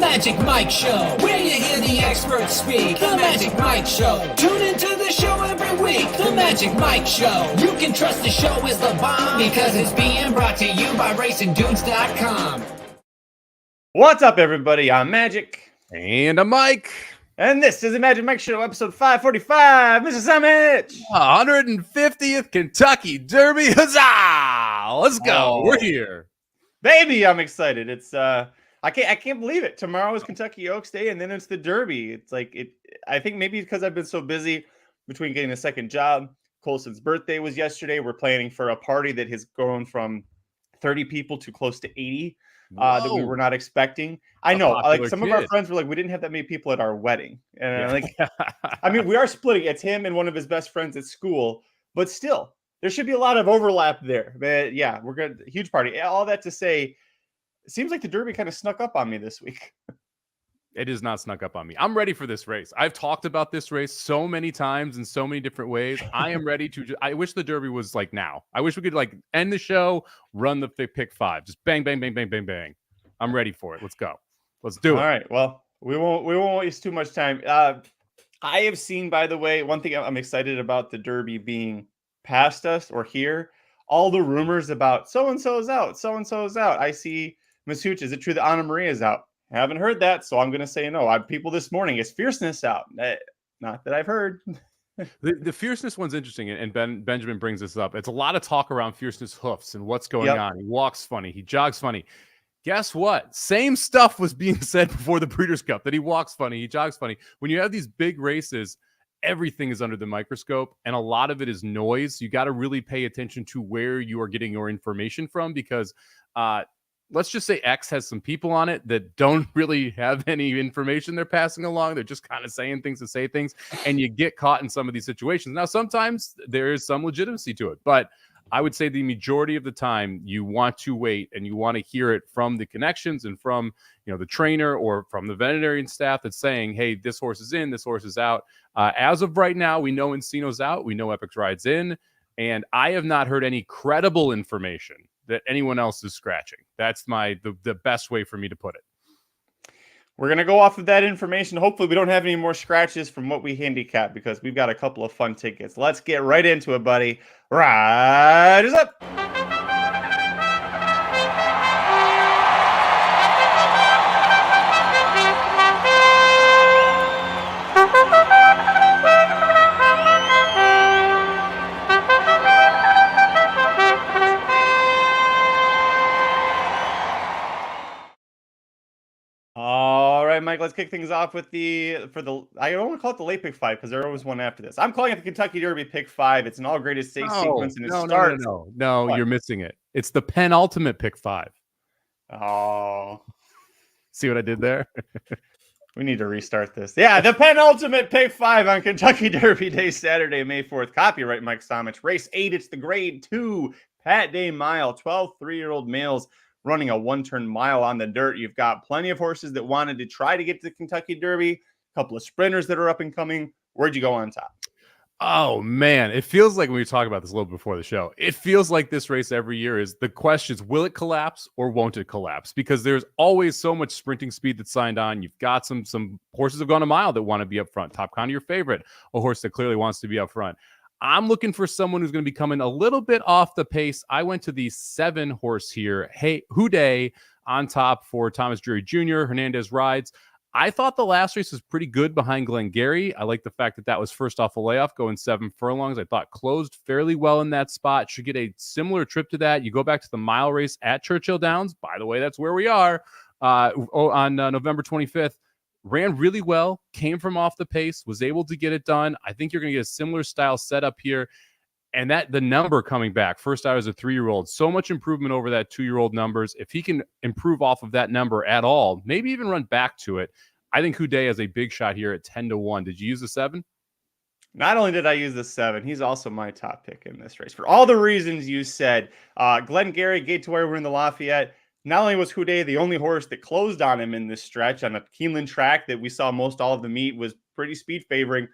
Magic Mike Show, where you hear the experts speak. The Magic Mike Show. Tune into the show every week. The Magic Mike Show. You can trust the show is the bomb because it's being brought to you by RacingDudes.com. What's up, everybody? I'm Magic. And I'm Mike. And this is the Magic Mike Show, episode 545. Mr. Somich. 150th Kentucky Derby. Huzzah! Let's go. We're here. Baby, I'm excited. It's I can't believe it. Tomorrow is Kentucky Oaks Day, and then it's the Derby. It's like I think maybe because I've been so busy between getting a second job. Colson's birthday was yesterday. We're planning for a party that has grown from 30 people to close to 80 that we were not expecting. I know, like some of our friends were like, we didn't have that many people at our wedding. And like, I mean, we are splitting. It's him and one of his best friends at school, but still, there should be a lot of overlap there. But yeah, we're going to huge party. All that to say, it seems like the Derby kind of snuck up on me this week. It is not snuck up on me. I'm ready for this race. I've talked about this race so many times in so many different ways. I am ready to. I wish the Derby was like now. I wish we could like end the show, run the pick five, just bang, bang, bang, bang, bang, bang. I'm ready for it. Let's go. Let's do it. All right. Well, we won't waste too much time. I have seen, by the way, one thing I'm excited about the Derby being past us or here. All the rumors about so and so is out, so and so is out. I see Masuch. Is it true that Anna Maria is out? I haven't heard that, so I'm going to say no. People this morning, is Fierceness out? Not that I've heard. The Fierceness one's interesting, and Benjamin brings this up. It's a lot of talk around Fierceness hoofs and what's going on. He walks funny. He jogs funny. Guess what? Same stuff was being said before the Breeders' Cup, that he walks funny, he jogs funny. When you have these big races, everything is under the microscope, and a lot of it is noise. You got to really pay attention to where you are getting your information from because let's just say X has some people on it that don't really have any information they're passing along. They're just kind of saying things to say things, and you get caught in some of these situations. Now, sometimes there is some legitimacy to it, but I would say the majority of the time you want to wait and you want to hear it from the connections and from, the trainer or from the veterinarian staff that's saying, hey, this horse is in, this horse is out. As of right now, we know Encino's out. We know Epic's Ride's in, and I have not heard any credible information that anyone else is scratching. That's the best way for me to put it. We're going to go off of that information. Hopefully we don't have any more scratches from what we handicap because we've got a couple of fun tickets. Let's get right into it, buddy. Riders up. Mike, let's kick things off with I don't want to call it the late pick five because there always one after this. I'm calling it the Kentucky Derby pick five. It's an all greatest stakes sequence, and it starts. No, you're missing it. It's the penultimate pick five. Oh, see what I did there? We need to restart this. Yeah, the penultimate pick five on Kentucky Derby Day, Saturday, May 4th. Copyright Mike Somich. Race 8. It's the grade 2 Pat Day Mile. 12 3-year-old males running a one-turn mile on the dirt. You've got plenty of horses that wanted to try to get to the Kentucky Derby, a couple of sprinters that are up and coming. Where'd you go on top? Oh, man. It feels like when we talk about this a little bit before the show, it feels like this race every year is the questions, will it collapse or won't it collapse? Because there's always so much sprinting speed that's signed on. You've got some horses have gone a mile that want to be up front. Top Conner, your favorite, a horse that clearly wants to be up front. I'm looking for someone who's going to be coming a little bit off the pace. I went to the 7 horse here. Hey, Houday on top for Thomas Drury Jr., Hernandez rides. I thought the last race was pretty good behind Glengarry. I like the fact that was first off a layoff, going 7 furlongs. I thought closed fairly well in that spot. Should get a similar trip to that. You go back to the mile race at Churchill Downs. By the way, that's where we are on November 25th. Ran really well, came from off the pace, was able to get it done. I think you're going to get a similar style setup here. And that the number coming back, first out as a 3-year-old, so much improvement over that 2-year-old numbers. If he can improve off of that number at all, maybe even run back to it, I think Houday has a big shot here at 10-1. Did you use the 7? Not only did I use the 7, he's also my top pick in this race. For all the reasons you said, Glengarry, Gate to Where we're in the Lafayette. Not only was Houday the only horse that closed on him in this stretch on a Keeneland track that we saw most all of the meet was pretty speed favoring.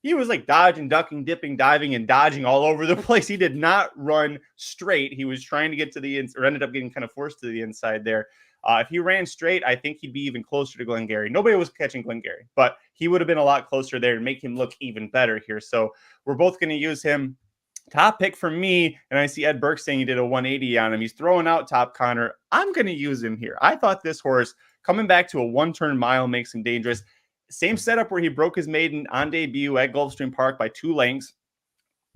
he was like dodging, ducking, dipping, diving, and dodging all over the place. He did not run straight. He was trying to get to the inside, or ended up getting kind of forced to the inside there. If he ran straight, I think he'd be even closer to Glengarry. Nobody was catching Glengarry, but he would have been a lot closer there and make him look even better here. So we're both going to use him. Top pick for me, and I see Ed Burke saying he did a 180 on him. He's throwing out Top Connor. I'm going to use him here. I thought this horse coming back to a one-turn mile makes him dangerous. Same setup where he broke his maiden on debut at Gulfstream Park by 2 lengths.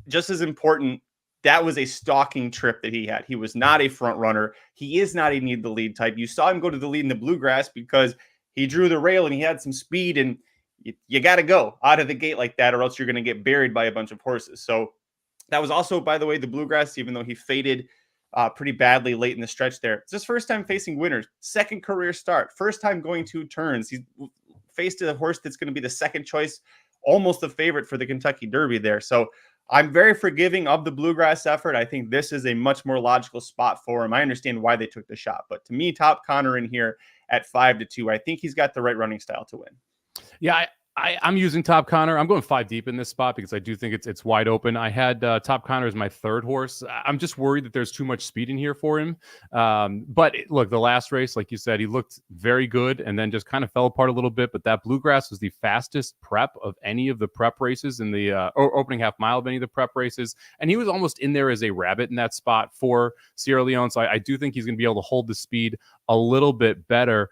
Just as important, that was a stalking trip that he had. He was not a front runner. He is not a need the lead type. You saw him go to the lead in the Bluegrass because he drew the rail and he had some speed, and you got to go out of the gate like that, or else you're going to get buried by a bunch of horses. So that was also, by the way, the Bluegrass, even though he faded pretty badly late in the stretch there. It's his first time facing winners, second career start, first time going 2 turns. He's faced a horse that's going to be the second choice, almost a favorite for the Kentucky Derby there. So I'm very forgiving of the Bluegrass effort. I think this is a much more logical spot for him. I understand why they took the shot, but to me, Top Connor in here at 5-2, I think he's got the right running style to win. Yeah, I'm using Top Connor. I'm going 5 deep in this spot because I do think it's wide open. I had Top Connor as my 3rd horse. I'm just worried that there's too much speed in here for him. But look, the last race, like you said, he looked very good and then just kind of fell apart a little bit. But that Bluegrass was the fastest prep of any of the prep races in the opening half mile of any of the prep races. And he was almost in there as a rabbit in that spot for Sierra Leone. So I do think he's going to be able to hold the speed a little bit better.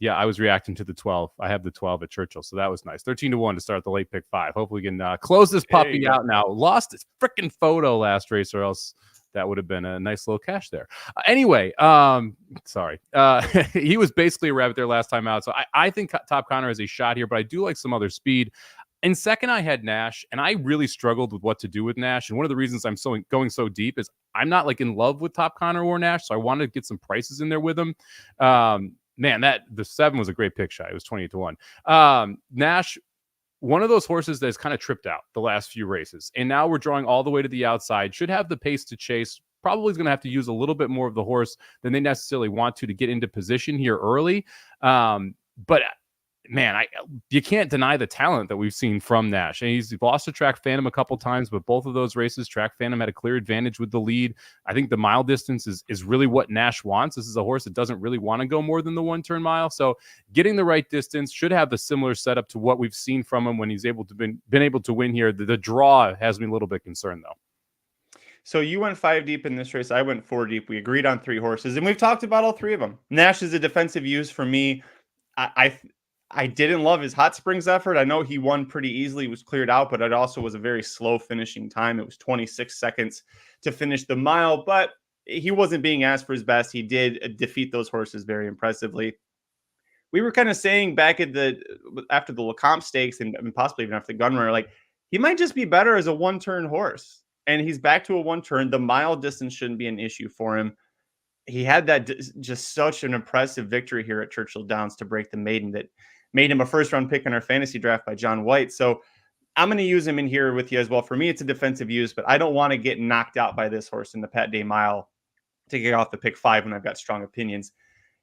Yeah, I was reacting to the 12. I have the 12 at Churchill, so that was nice. 13-1 to start the late pick 5. Hopefully we can close this puppy out now. Lost its freaking photo last race, or else that would have been a nice little cash there. Anyway, sorry. He was basically a rabbit there last time out, so I think Top Connor has a shot here, but I do like some other speed. In second, I had Nash, and I really struggled with what to do with Nash. And one of the reasons I'm going so deep is I'm not like in love with Top Connor or Nash, so I wanted to get some prices in there with him. Man, the 7 was a great pick shot. It was 28-1. Nash, one of those horses that's kind of tripped out the last few races. And now we're drawing all the way to the outside. Should have the pace to chase. Probably is going to have to use a little bit more of the horse than they necessarily want to get into position here early. But man, you can't deny the talent that we've seen from Nash. And he's lost to Track Phantom a couple times, but both of those races, Track Phantom had a clear advantage with the lead. I think the mile distance is really what Nash wants. This is a horse that doesn't really want to go more than the 1-turn mile. So getting the right distance should have the similar setup to what we've seen from him when he's been able to win here. The draw has me a little bit concerned, though. So you went 5 deep in this race. I went 4 deep. We agreed on 3 horses, and we've talked about all 3 of them. Nash is a defensive use for me. I didn't love his Hot Springs effort. I know he won pretty easily. He was cleared out, but it also was a very slow finishing time. It was 26 seconds to finish the mile, but he wasn't being asked for his best. He did defeat those horses very impressively. We were kind of saying back after the Lecomte Stakes and possibly even after the Gunrunner, like he might just be better as a 1-turn horse, and he's back to a 1-turn. The mile distance shouldn't be an issue for him. He had that just such an impressive victory here at Churchill Downs to break the maiden that made him a first-round pick in our fantasy draft by John White. So I'm going to use him in here with you as well. For me, it's a defensive use, but I don't want to get knocked out by this horse in the Pat Day Mile to get off the pick 5 when I've got strong opinions.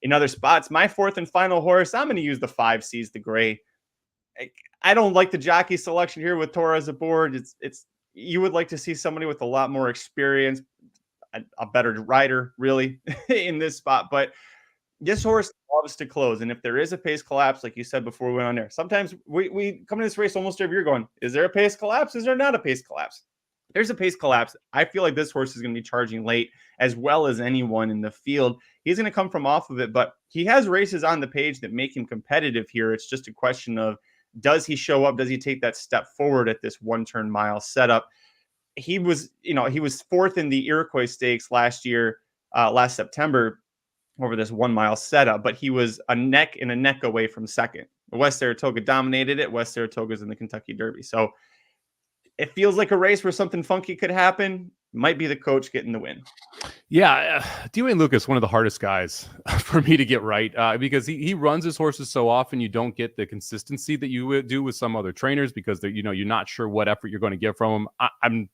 In other spots, my 4th and final horse, I'm going to use the 5 Seas the Gray. I don't like the jockey selection here with Torres aboard. It's you would like to see somebody with a lot more experience, a better rider, really, in this spot. But this horse loves to close. And if there is a pace collapse, like you said before we went on there, sometimes we come to this race almost every year going, is there a pace collapse? Is there not a pace collapse? There's a pace collapse. I feel like this horse is going to be charging late as well as anyone in the field. He's going to come from off of it, but he has races on the page that make him competitive here. It's just a question of, does he show up? Does he take that step forward at this 1-turn mile setup? He was 4th in the Iroquois Stakes last September over this 1-mile setup, but he was a neck away from second. West Saratoga dominated it. West Saratoga's in the Kentucky Derby. So it feels like a race where something funky could happen. Might be the coach getting the win. Yeah, Dwayne Lucas, one of the hardest guys for me to get right because he runs his horses so often you don't get the consistency that you would do with some other trainers because you're not sure what effort you're going to get from him.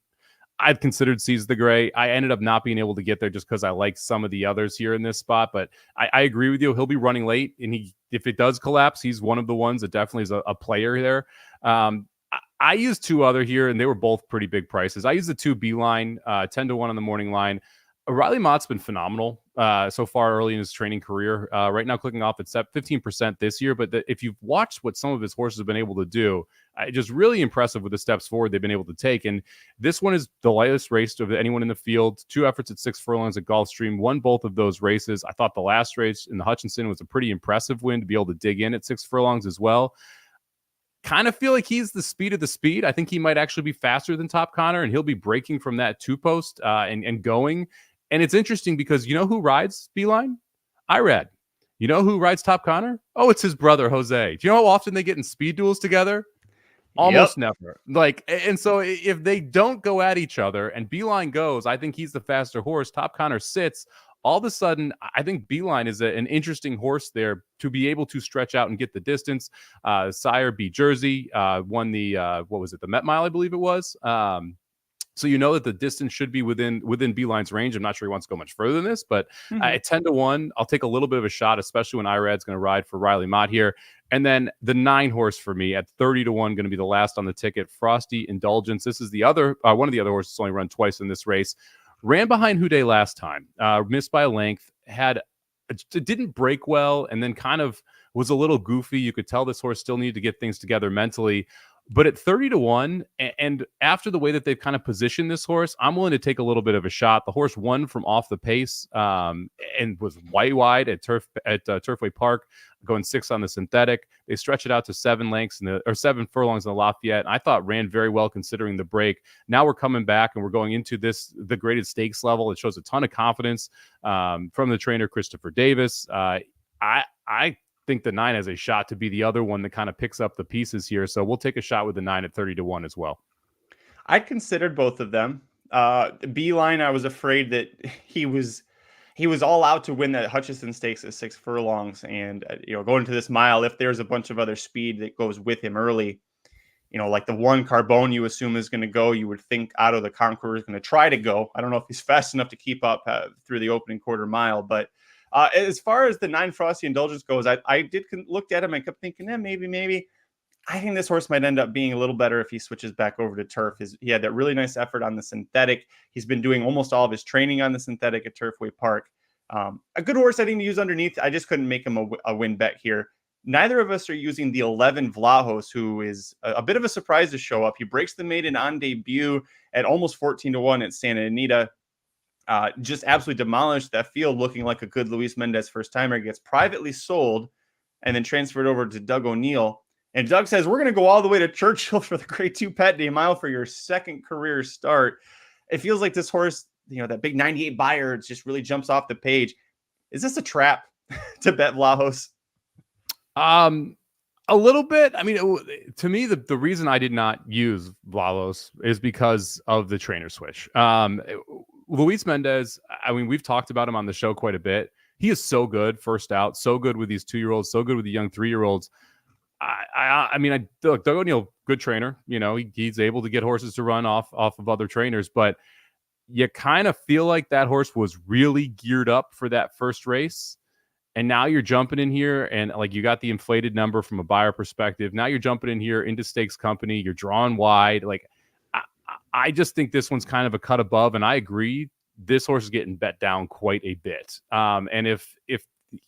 I've considered Seas the Gray. I ended up not being able to get there just because I like some of the others here in this spot. But I agree with you. He'll be running late, and if it does collapse, he's one of the ones that definitely is a player there. I used two other here, and they were both pretty big prices. I used the 2 Beeline, 10-1 on the morning line. Riley Mott's been phenomenal so far early in his training career. Right now, clicking off at 15% this year. But if you've watched what some of his horses have been able to do, just really impressive with the steps forward they've been able to take. And this one is the lightest race of anyone in the field. 2 efforts at 6 furlongs at Gulfstream, won both of those races. I thought the last race in the Hutchinson was a pretty impressive win to be able to dig in at 6 furlongs as well. Kind of feel like he's the speed of the speed. I think he might actually be faster than Top Connor, and he'll be breaking from that 2-post and going. And it's interesting because you know who rides Beeline? Irad. You know who rides Top Connor? Oh, it's his brother, Jose. Do you know how often they get in speed duels together? Almost never. And so if they don't go at each other and Beeline goes, I think he's the faster horse. Top Connor sits. All of a sudden, I think Beeline is an interesting horse there to be able to stretch out and get the distance. Sire B Jersey won the, the Met Mile, I believe it was. So you know that the distance should be within Beeline's range. I'm not sure he wants to go much further than this, but at 10-1, I'll take a little bit of a shot, especially when Irad's going to ride for Riley Mott here. And then the 9 horse for me at 30-1, going to be the last on the ticket. Frosty Indulgence. This is the other one of the other horses only run twice in this race. Ran behind Houday last time, missed by a length. It didn't break well, and then kind of was a little goofy. You could tell this horse still needed to get things together mentally. But at 30-1, and after the way that they've kind of positioned this horse, I'm willing to take a little bit of a shot. The horse won from off the pace and was wide at Turfway Park, going 6 on the synthetic. They stretch it out to 7 furlongs in the Lafayette. And I thought ran very well considering the break. Now we're coming back and we're going into the graded stakes level. It shows a ton of confidence from the trainer Christopher Davis. I think the 9 has a shot to be the other one that kind of picks up the pieces here. So we'll take a shot with the 9 at 30-1 as well. I considered both of them. Beeline, I was afraid that he was all out to win that Hutchinson Stakes at 6 furlongs. And, going to this mile, if there's a bunch of other speed that goes with him early, like the 1 Carbone you assume is going to go, you would think Otto the Conqueror is going to try to go. I don't know if he's fast enough to keep up through the opening quarter mile, but as far as the 9 Frosty Indulgence goes, I did look at him and kept thinking, maybe. I think this horse might end up being a little better if he switches back over to turf. He had that really nice effort on the synthetic. He's been doing almost all of his training on the synthetic at Turfway Park. A good horse I think to use underneath. I just couldn't make him a win bet here. Neither of us are using the 11 Vlahos, who is a bit of a surprise to show up. He breaks the maiden on debut at almost 14-1 at Santa Anita. Just absolutely demolished that field, looking like a good Luis Mendez first timer. Gets privately sold and then transferred over to Doug O'Neill. And Doug says, we're going to go all the way to Churchill for the Grade 2 Pet Day Mile for your second career start. It feels like this horse, that big 98 Buyer just really jumps off the page. Is this a trap to bet Vlahos? A little bit. I mean, to me, the reason I did not use Vlahos is because of the trainer switch. Luis Mendez, I mean, we've talked about him on the show quite a bit. He is so good first out, so good with these 2-year-olds, so good with the young 3-year-olds. I mean, Doug O'Neill, good trainer. He's able to get horses to run off of other trainers, but you kind of feel like that horse was really geared up for that first race. And now you're jumping in here and you got the inflated number from a buyer perspective. Now you're jumping in here into stakes company. You're drawing wide. I just think this one's kind of a cut above, and I agree. This horse is getting bet down quite a bit. And if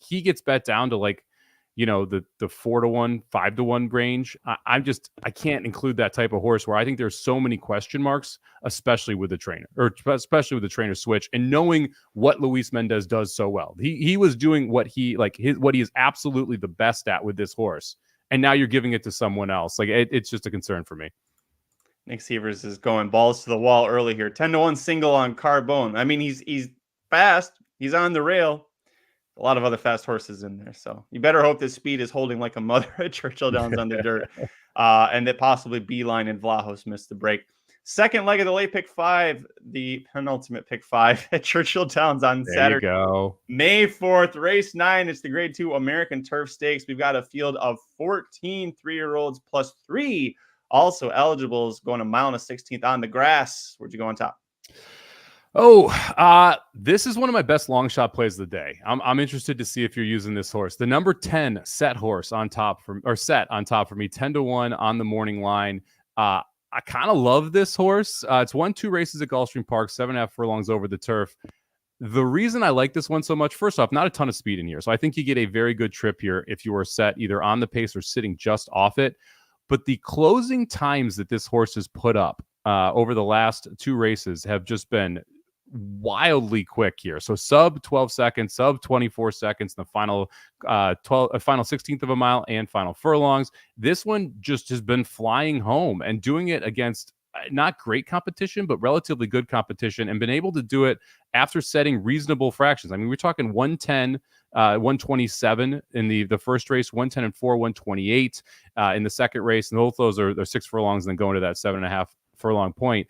he gets bet down to the 4-1, 5-1 range, I can't include that type of horse where I think there's so many question marks, especially with the trainer switch, and knowing what Luis Mendez does so well. He was doing what he is absolutely the best at with this horse, and now you're giving it to someone else. It's just a concern for me. Nick Sievers is going balls to the wall early here. 10-1 single on Carbone. I mean, he's fast. He's on the rail. A lot of other fast horses in there. So you better hope this speed is holding like a mother at Churchill Downs on the dirt. And that possibly Beeline and Vlahos missed the break. Second leg of the late pick 5, the penultimate pick 5 at Churchill Downs on Saturday. There you go. May 4th, race 9. It's the Grade 2 American Turf Stakes. We've got a field of 14 3-year-olds plus 3 also eligibles, going a mile and a 16th on the grass. Where'd you go on top? This is one of my best long shot plays of the day. I'm interested to see if you're using this horse. The number 10 set horse on top for me, 10-1 on the morning line. I kind of love this horse. It's won 2 races at Gulfstream Park, 7.5 furlongs over the turf. The reason I like this one so much, first off, not a ton of speed in here. So I think you get a very good trip here if you are set either on the pace or sitting just off it. But the closing times that this horse has put up over the last 2 races have just been wildly quick here. So sub 12 seconds, sub 24 seconds in the final final 16th of a mile and final furlongs. This one just has been flying home and doing it against not great competition, but relatively good competition, and been able to do it after setting reasonable fractions. I mean, we're talking 110, 127 in the first race, 110 and 4, 128 in the second race. And both those are 6 furlongs and then going to that 7.5 furlong point.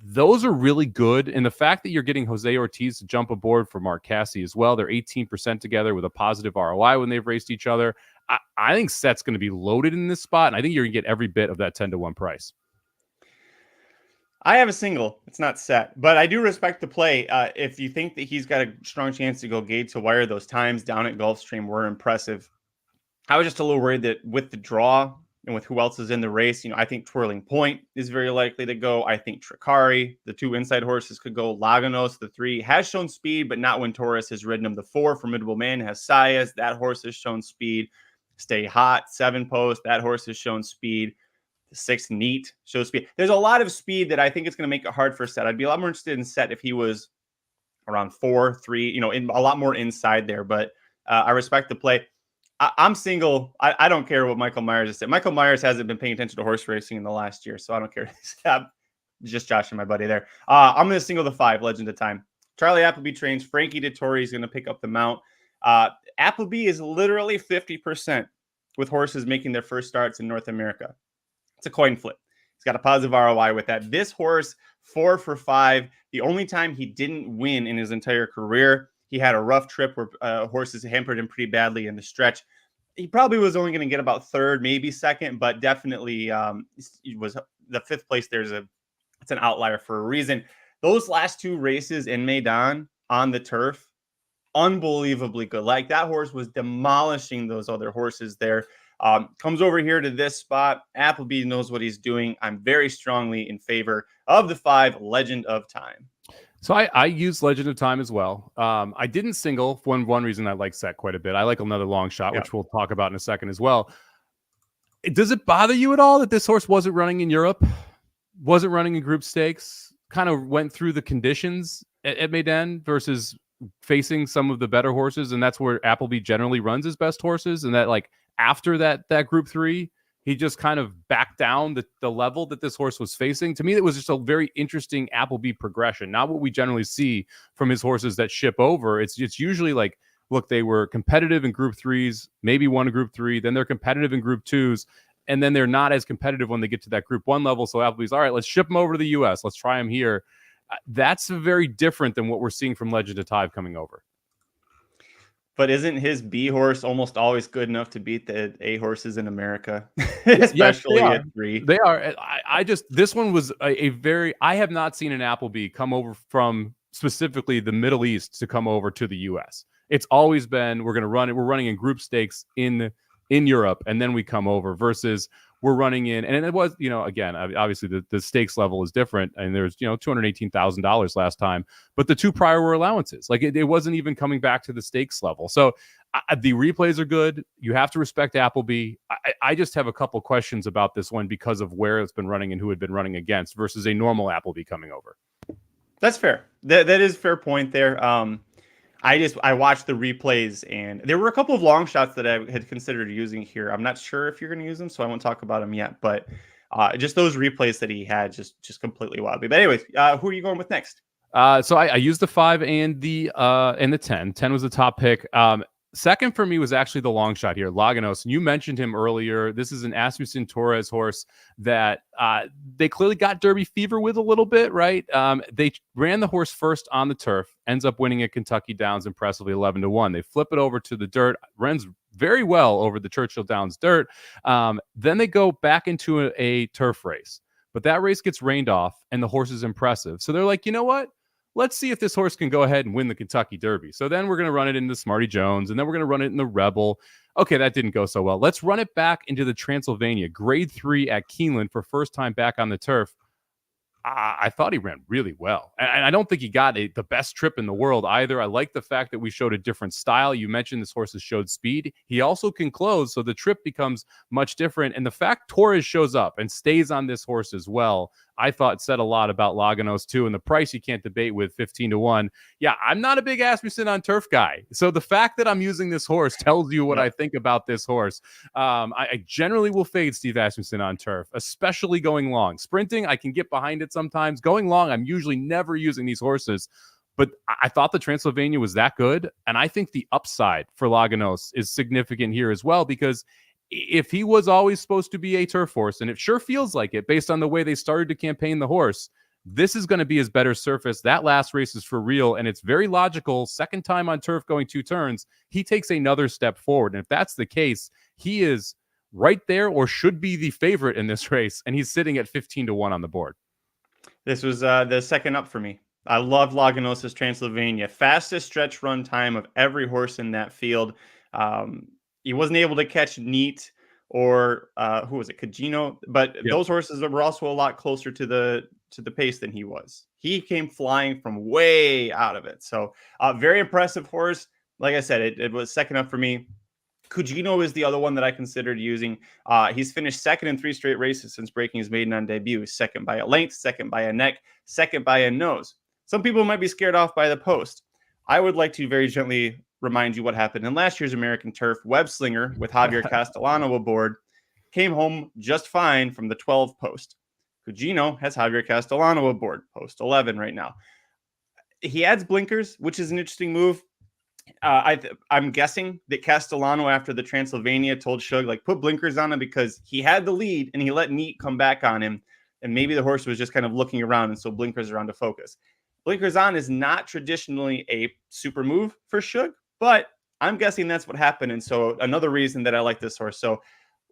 Those are really good. And the fact that you're getting Jose Ortiz to jump aboard for Mark Casse as well, they're 18% together with a positive ROI when they've raced each other. I think set's going to be loaded in this spot, and I think you're going to get every bit of that 10-1 price. I have a single. It's not set, but I do respect the play. If you think that he's got a strong chance to go gate to wire, those times down at Gulfstream were impressive. I was just a little worried that with the draw and with who else is in the race, I think Twirling Point is very likely to go. I think Tricari, the 2 inside horses, could go. Laganos, the 3, has shown speed, but not when Torres has ridden him. The 4, Formidable Man, has Sayas. That horse has shown speed. Stay Hot, 7 Post, that horse has shown speed. The 6, Neat, shows speed. There's a lot of speed that I think it's going to make it hard for set. I'd be a lot more interested in set if he was around 4, 3, in a lot more inside there. But I respect the play. I'm single. I don't care what Michael Myers has said. Michael Myers hasn't been paying attention to horse racing in the last year, so I don't care. I'm just joshing my buddy there. I'm going to single the 5, Legend of Time. Charlie Appleby trains. Frankie Dettori is going to pick up the mount. Appleby is literally 50% with horses making their first starts in North America. It's a coin flip. He's got a positive ROI with that. This horse, 4 for 5. The only time he didn't win in his entire career, he had a rough trip where horses hampered him pretty badly in the stretch. He probably was only going to get about 3rd, maybe 2nd, but definitely he was the 5th place. It's an outlier for a reason. Those last 2 races in Maidan on the turf, unbelievably good. Like, that horse was demolishing those other horses there. Comes over here to this spot. Appleby knows what he's doing. I'm very strongly in favor of the 5, Legend of Time. So I use Legend of Time as well. I didn't single. One reason I like set quite a bit. I like Another Long Shot, which we'll talk about in a second as well. Does it bother you at all that this horse wasn't running in Europe, wasn't running in group stakes, kind of went through the conditions at Maidan versus facing some of the better horses? And that's where Appleby generally runs his best horses. And that, like, after that group 3, he just kind of backed down the level that this horse was facing. To me, it was just a very interesting Appleby progression. Not what we generally see from his horses that ship over. It's usually like, look, they were competitive in group 3s, maybe won a group 3, then they're competitive in group 2s, and then they're not as competitive when they get to that group 1 level. So Appleby's, all right, let's ship him over to the U.S. Let's try him here. That's very different than what we're seeing from Legend of Time coming over. But isn't his B horse almost always good enough to beat the A horses in America? Especially at 3. They are. This one was I have not seen an Appleby come over from specifically the Middle East to come over to the US. It's always been, we're running in group stakes in Europe, and then we come over, versus we're running in, and it was, again, obviously the stakes level is different, and there's, $218,000 last time, but the 2 prior were allowances. Like, it wasn't even coming back to the stakes level. So the replays are good. You have to respect Appleby. I just have a couple questions about this one because of where it's been running and who had been running against versus a normal Appleby coming over. That's fair. That is a fair point there. I watched the replays, and there were a couple of long shots that I had considered using here. I'm not sure if you're going to use them, so I won't talk about them yet. But just those replays that he had, just completely wild. But anyways, who are you going with next? So I used the 5 and the 10. 10 was the top pick. Second for me was actually the long shot here, Laganos. And you mentioned him earlier. This is an Asmussen Torres horse that they clearly got Derby fever with a little bit, right? They ran the horse first on the turf, ends up winning at Kentucky Downs impressively 11-1. They flip it over to the dirt, runs very well over the Churchill Downs dirt. Then they go back into a turf race. But that race gets rained off, and the horse is impressive. So they're like, you know what? let's see if this horse can go ahead and win the Kentucky Derby. So then we're going to run it into Smarty Jones, and then we're going to run it in the Rebel. Okay, that didn't go so well. Let's run it back into the Transylvania, grade 3 at Keeneland for first time back on the turf. I thought he ran really well. And I don't think he got the best trip in the world either. I like the fact that we showed a different style. You mentioned this horse has showed speed. He also can close, so the trip becomes much different. And the fact Torres shows up and stays on this horse as well, I thought said a lot about Laganos too. And the price you can't debate with 15-1. Yeah, I'm not a big Asmussen on turf guy. So the fact that I'm using this horse tells you what I think about this horse. I generally will fade Steve Asmussen on turf, especially going long. Sprinting, I can get behind it sometimes. Going long, I'm usually never using these horses. But I thought the Transylvania was that good. And I think the upside for Laganos is significant here as well, because if he was always supposed to be a turf horse, and it sure feels like it based on the way they started to campaign the horse, this is going to be his better surface. That last race is for real, and it's very logical. Second time on turf going 2 turns, he takes another step forward. And if that's the case, he is right there or should be the favorite in this race, and he's sitting at 15-1 on the board. This was the second up for me. I love Laganos' Transylvania. Fastest stretch run time of every horse in that field. He wasn't able to catch Neat or who was it, Cugino, but those horses were also a lot closer to the pace than he was. He came flying from way out of it. So very impressive horse. Like I said, it was second up for me. Cugino is the other one that I considered using. He's finished second in 3 straight races since breaking his maiden on debut. Second by a length, second by a neck, second by a nose. Some people might be scared off by the post. I would like to very gently remind you what happened in last year's American Turf. Web Slinger with Javier Castellano aboard came home just fine from the 12 post. Cugino has Javier Castellano aboard, post 11 right now. He adds blinkers, which is an interesting move. I'm guessing that Castellano, after the Transylvania, told Shug, like, put blinkers on him because he had the lead and he let Neat come back on him. And maybe the horse was just kind of looking around, and so blinkers are on to focus. Blinkers on is not traditionally a super move for Shug, but I'm guessing that's what happened. And so another reason that I like this horse. So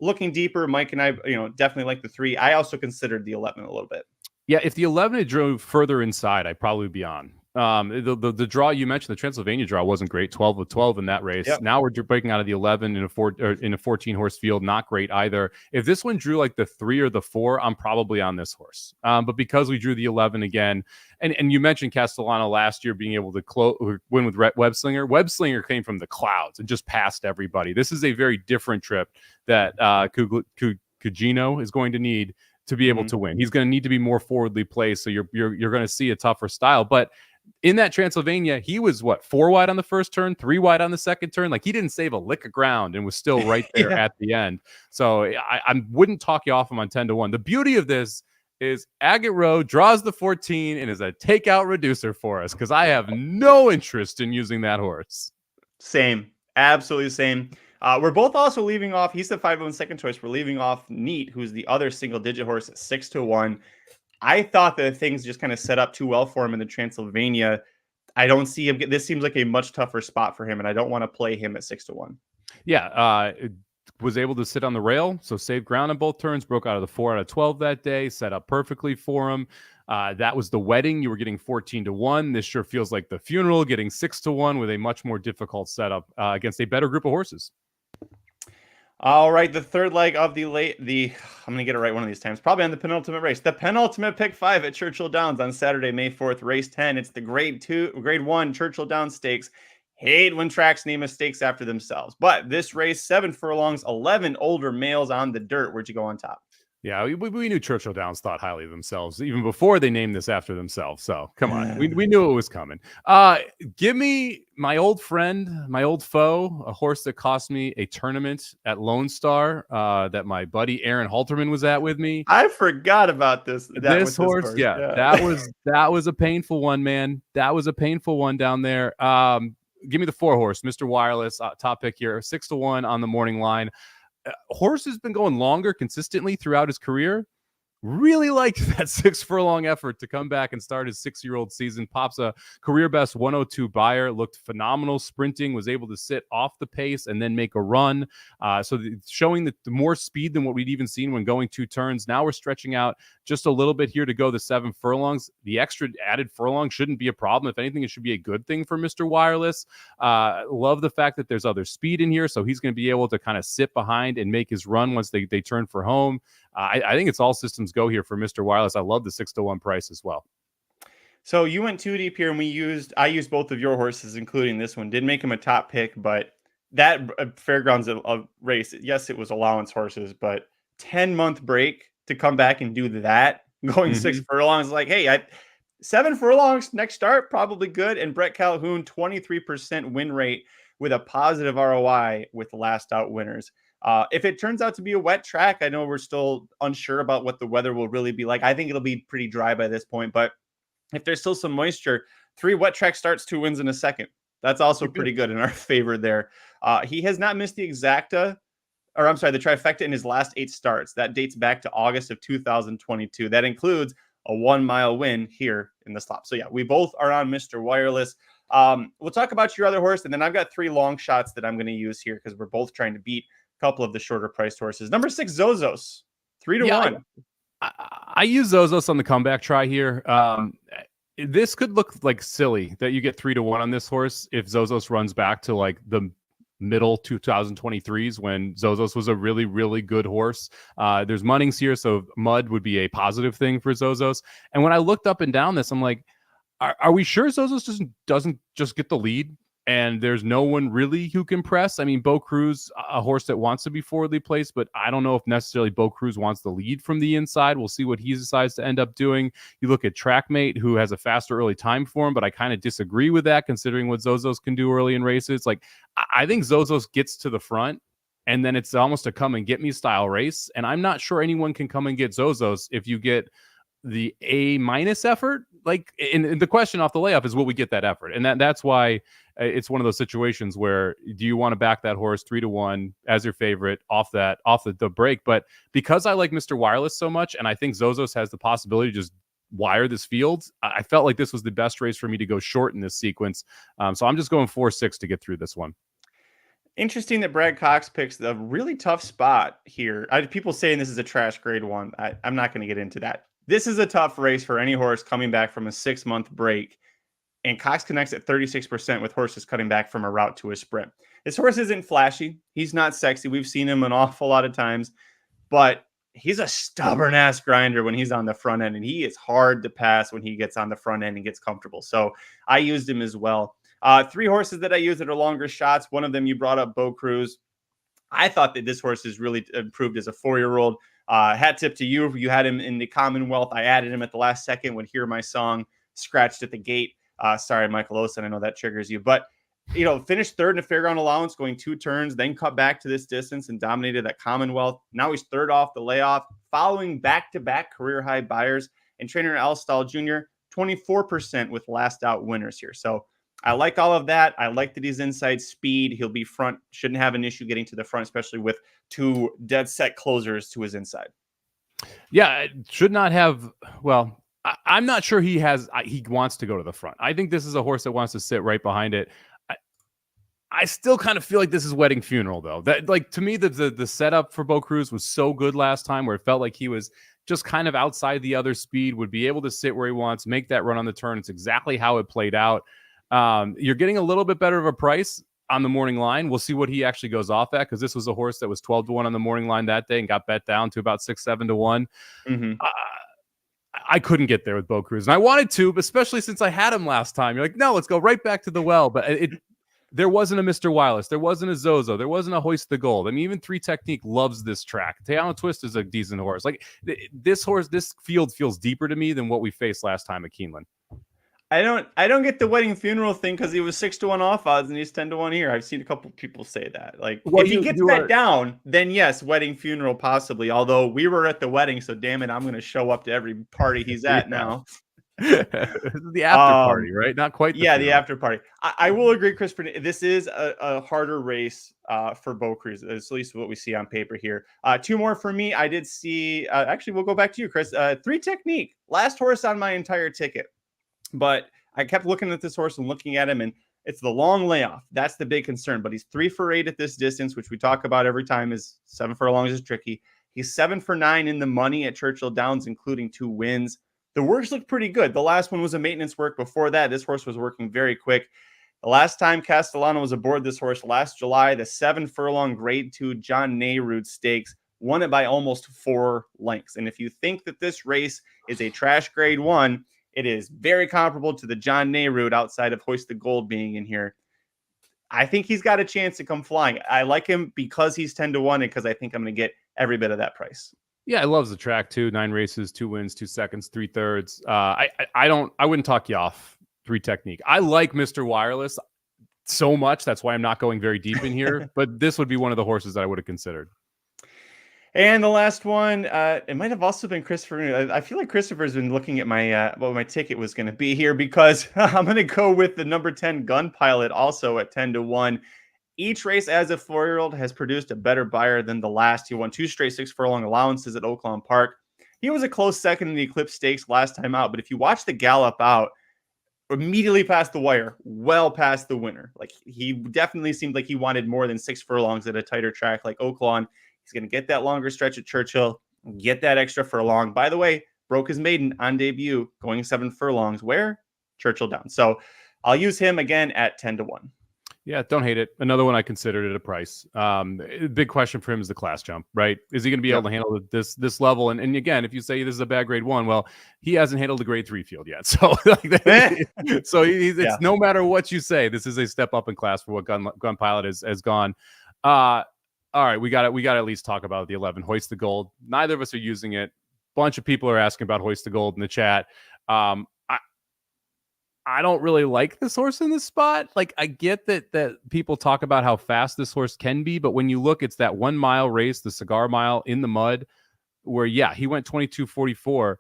looking deeper, Mike and I, definitely like the 3. I also considered the 11 a little bit. Yeah, if the 11 had drove further inside, I'd probably be on. The draw you mentioned, the Transylvania draw wasn't great. 12 with 12 in that race. Yep. Now we're breaking out of the 11 in a 14 horse field. Not great either. If this one drew like the 3 or the 4, I'm probably on this horse. But because we drew the 11 again, and you mentioned Castellano last year being able to win with Web Slinger. Web Slinger came from the clouds and just passed everybody. This is a very different trip that Cugino is going to need to be able to win. He's going to need to be more forwardly placed, so you're going to see a tougher style. But in that Transylvania, he was 4 wide on the first turn, 3 wide on the second turn. Like, he didn't save a lick of ground and was still right there at the end. So I wouldn't talk you off him on 10-1. The beauty of this is Agate Rowe draws the 14 and is a takeout reducer for us, because I have no interest in using that horse. Same, absolutely same. We're both also leaving off. He's the 5-1 second choice. We're leaving off Neat, who's the other single-digit horse at 6-1. I thought that things just kind of set up too well for him in the Transylvania. I don't see him. This seems like a much tougher spot for him, and I don't want to play him at 6-1. Yeah, was able to sit on the rail, so saved ground on both turns, broke out of the 4 out of 12 that day, set up perfectly for him. That was the wedding. You were getting 14-1. This sure feels like the funeral, getting 6-1 with a much more difficult setup against a better group of horses. All right, the third leg of I'm going to get it right one of these times, probably on the penultimate race. The penultimate pick 5 at Churchill Downs on Saturday, May 4th, race 10. It's the grade 1 Churchill Downs Stakes. Hate when tracks name mistakes after themselves. But this race, 7 furlongs, 11 older males on the dirt. Where'd you go on top? Yeah, we knew Churchill Downs thought highly of themselves even before they named this after themselves. So come on, we knew it was coming. Give me my old friend, my old foe, a horse that cost me a tournament at Lone Star that my buddy Aaron Halterman was at with me. I forgot about this. This horse. That was a painful one, man. That was a painful one down there. Give me the 4 horse, Mr. Wireless, top pick here, 6-1 on the morning line. Horse has been going longer consistently throughout his career, Really liked that 6 furlong effort to come back and start his 6-year-old season. Pops a career best 102 buyer, looked phenomenal sprinting, was able to sit off the pace and then make a run. Showing the more speed than what we'd even seen when going 2 turns. Now we're stretching out just a little bit here to go the 7 furlongs. The extra added furlong shouldn't be a problem. If anything, it should be a good thing for Mr. Wireless. Love the fact that there's other speed in here, so he's going to be able to kind of sit behind and make his run once they turn for home. I think it's all systems go here for Mr. Wireless. I love the 6-1 price as well. So you went 2 deep here, and I used both of your horses, including this one. Didn't make him a top pick, but that Fairgrounds race, yes, it was allowance horses, but 10-month break to come back and do that, going 6 furlongs, like, hey, 7 furlongs next start, probably good. And Brett Calhoun, 23% win rate with a positive ROI with last out winners. If it turns out to be a wet track, I know we're still unsure about what the weather will really be like. I think it'll be pretty dry by this point, but if there's still some moisture, 3 wet track starts, 2 wins in a second. That's also pretty good in our favor there. He has not missed the trifecta in his last 8 starts. That dates back to August of 2022. That includes a 1-mile win here in the slop. So yeah, we both are on Mr. Wireless. We'll talk about your other horse, and then I've got 3 long shots that I'm going to use here because we're both trying to beat couple of the shorter priced horses. Number 6, Zozos, 3-1. I use Zozos on the comeback try here. This could look like silly that you get 3-1 on this horse if Zozos runs back to like the middle 2023s when Zozos was a really, really good horse. There's Munnings here, so mud would be a positive thing for Zozos. And when I looked up and down this, I'm like, are we sure Zozos doesn't just get the lead? And there's no one really who can press. I mean, Bo Cruz, a horse that wants to be forwardly placed, but I don't know if necessarily Bo Cruz wants the lead from the inside. We'll see what he decides to end up doing. You look at Trackmate, who has a faster early time for him, but I kind of disagree with that considering what Zozos can do early in races. Like, I think Zozos gets to the front, and then it's almost a come and get me style race. And I'm not sure anyone can come and get Zozos if you get the A- effort. Like, and the question off the layoff is, will we get that effort? And that's why it's one of those situations where do you want to back that horse 3-1 as your favorite off the break? But because I like Mr. Wireless so much, and I think Zozos has the possibility to just wire this field, I felt like this was the best race for me to go short in this sequence. So I'm just going 4-6 to get through this one. Interesting that Brad Cox picks a really tough spot here. People saying this is a trash grade 1. I'm not going to get into that. This is a tough race for any horse coming back from a 6-month break. And Cox connects at 36% with horses cutting back from a route to a sprint. This horse isn't flashy. He's not sexy. We've seen him an awful lot of times. But he's a stubborn-ass grinder when he's on the front end. And he is hard to pass when he gets on the front end and gets comfortable. So I used him as well. 3 horses that I use that are longer shots. One of them you brought up, Bo Cruz. I thought that this horse is really improved as a 4-year-old. Hat tip to you. You had him in the Commonwealth. I added him at the last second when Hear My Song scratched at the gate. Sorry, Michael Olsen, I know that triggers you. But, finished 3rd in a fairground allowance, going 2 turns, then cut back to this distance and dominated that Commonwealth. Now he's 3rd off the layoff, following back-to-back career-high buyers. And trainer Al Stahl Jr., 24% with last out winners here. So I like all of that. I like that he's inside speed. He'll be front. Shouldn't have an issue getting to the front, especially with 2 dead set closers to his inside. Yeah, it should not have. Well, I'm not sure he wants to go to the front. I think this is a horse that wants to sit right behind it. I still kind of feel like this is Wedding Funeral, though. That, like, to me, the setup for Bo Cruz was so good last time, where it felt like he was just kind of outside the other speed, would be able to sit where he wants, make that run on the turn. It's exactly how it played out. You're getting a little bit better of a price on the morning line. We'll see what he actually goes off at, because this was a horse that was 12-1 on the morning line that day and got bet down to about 6-7-1. Mm-hmm. I couldn't get there with Bo Cruz, and I wanted to, but especially since I had him last time. You're like, no, let's go right back to the well. But there wasn't a Mr. Wireless, there wasn't a Zozo, there wasn't a Hoist the Gold. I mean, even 3 Technique loves this track. Teano Twist is a decent horse. Like, this field feels deeper to me than what we faced last time at Keeneland. I don't get the Wedding Funeral thing, because he was 6-1 off odds and he's 10-1 here. I've seen a couple people say that. Like, well, if he gets bet down, then yes, Wedding Funeral possibly. Although we were at the wedding, so damn it, I'm going to show up to every party he's at now. This is the after party, right? Not quite. The funeral. after party. I will agree, Christopher. This is a harder race for Beau Cruz, at least what we see on paper here. Two more for me. I did see. Actually, we'll go back to you, Chris. 3 Technique, last horse on my entire ticket, but I kept looking at this horse and looking at him, and it's the long layoff. That's the big concern. But he's 3 for 8 at this distance, which we talk about every time. Is 7 furlongs is tricky. He's 7 for 9 in the money at Churchill Downs, including 2 wins. The works look pretty good. The last one was a maintenance work. Before that, this horse was working very quick. The last time Castellano was aboard this horse last July, the 7 furlong grade 2 John Nehrude Stakes, won it by almost 4 lengths. And if you think that this race is a trash grade 1, it is very comparable to the John Nehrude outside of Hoist the Gold being in here. I think he's got a chance to come flying. I like him because he's 10-1 and because I think I'm going to get every bit of that price. Yeah, I loves the track too. 9 races, 2 wins, 2 seconds, 3/3. I wouldn't talk you off 3 Technique. I like Mr. Wireless so much. That's why I'm not going very deep in here. But this would be one of the horses that I would have considered. And the last one, it might have also been Christopher. I feel like Christopher's been looking at my what my ticket was going to be here, because I'm going to go with the number 10 Gun Pilot, also at 10-1. Each race as a 4-year-old has produced a better buyer than the last. He won 2 straight 6 furlong allowances at Oaklawn Park. He was a close second in the Eclipse Stakes last time out, but if you watch the gallop out, immediately past the wire, well past the winner. Like, he definitely seemed like he wanted more than 6 furlongs at a tighter track like Oaklawn. He's going to get that longer stretch at Churchill, get that extra furlong. By the way, broke his maiden on debut, going 7 furlongs. Where? Churchill Downs. So I'll use him again at 10-1. Yeah, don't hate it. Another one I considered at a price. Big question for him is the class jump, right? Is he going to be able to handle this level? And again, if you say this is a bad grade 1, well, he hasn't handled the grade 3 field yet. So it's no matter what you say, this is a step up in class for what Gun Pilot has gone. All right, we got to at least talk about the 11 Hoist the Gold. Neither of us are using it. Bunch of people are asking about Hoist the Gold in the chat. I don't really like this horse in this spot. Like, I get that people talk about how fast this horse can be, but when you look, it's that 1 mile race, the cigar mile in the mud, where he went 22:44.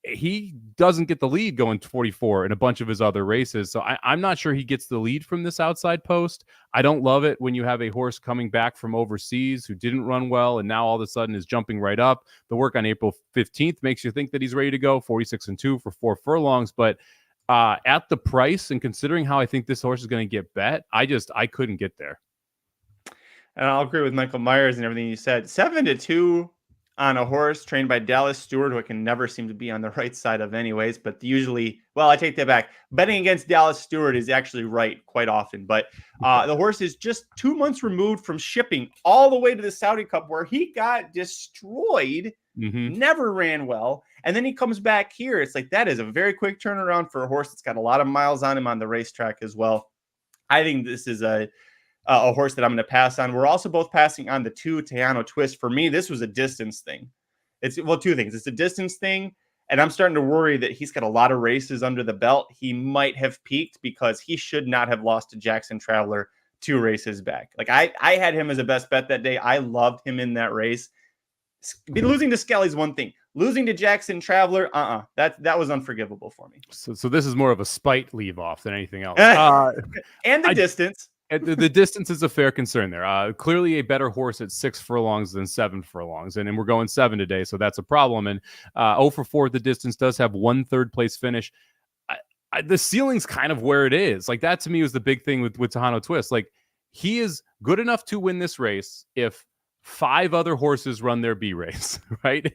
He doesn't get the lead going 44 in a bunch of his other races. So I'm not sure he gets the lead from this outside post. I don't love it when you have a horse coming back from overseas who didn't run well and now all of a sudden is jumping right up. The work on April 15th makes you think that he's ready to go, 46-2 for 4 furlongs. But at the price and considering how I think this horse is going to get bet, I couldn't get there. And I'll agree with Michael Myers and everything you said. 7-2 on a horse trained by Dallas Stewart, who I can never seem to be on the right side of anyways, but usually, well, I take that back. Betting against Dallas Stewart is actually right quite often, but the horse is just 2 months removed from shipping all the way to the Saudi Cup, where he got destroyed, never ran well, and then he comes back here. It's like, that is a very quick turnaround for a horse that's got a lot of miles on him on the racetrack as well. I think this is a horse that I'm going to pass on. We're also both passing on the 2 Tejano Twist. For me, this was a distance thing. It's 2 things. It's a distance thing, and I'm starting to worry that he's got a lot of races under the belt. He might have peaked, because he should not have lost to Jackson Traveler 2 races back. Like, I had him as a best bet that day. I loved him in that race. Losing to Skelly's one thing. Losing to Jackson Traveler, that was unforgivable for me. So this is more of a spite leave off than anything else. And the distance. The distance is a fair concern there. Clearly a better horse at 6 furlongs than 7 furlongs. And we're going 7 today, so that's a problem. And 0 for 4 at the distance, does have 1 third-place finish. The ceiling's kind of where it is. Like, that to me was the big thing with Tejano Twist. Like, he is good enough to win this race if 5 other horses run their B race, right?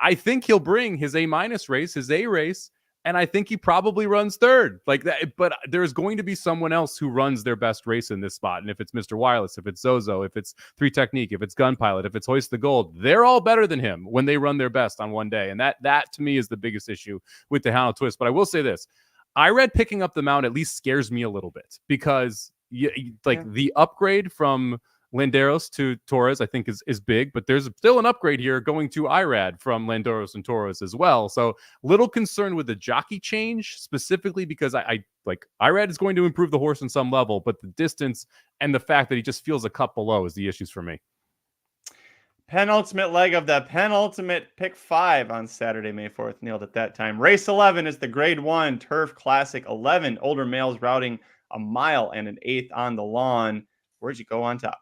I think he'll bring his A- race, his A race, and I think he probably runs 3rd like that. But there's going to be someone else who runs their best race in this spot. And if it's Mr. Wireless, if it's Zozo, if it's 3 Technique, if it's Gun Pilot, if it's Hoist the Gold, they're all better than him when they run their best on one day. And that to me is the biggest issue with the Tejano Twist. But I will say this, Irad picking up the mount at least scares me a little bit, because the upgrade from Landeros to Torres, I think is big, but there's still an upgrade here going to Irad from Landeros and Torres as well. So little concerned with the jockey change, specifically because I like Irad is going to improve the horse on some level, but the distance and the fact that he just feels a cut below is the issues for me. Penultimate leg of the penultimate pick 5 on Saturday, May 4th. Nailed it that time. Race 11 is the Grade 1 Turf Classic. 11 older males routing a mile and an eighth on the lawn. Where'd you go on top?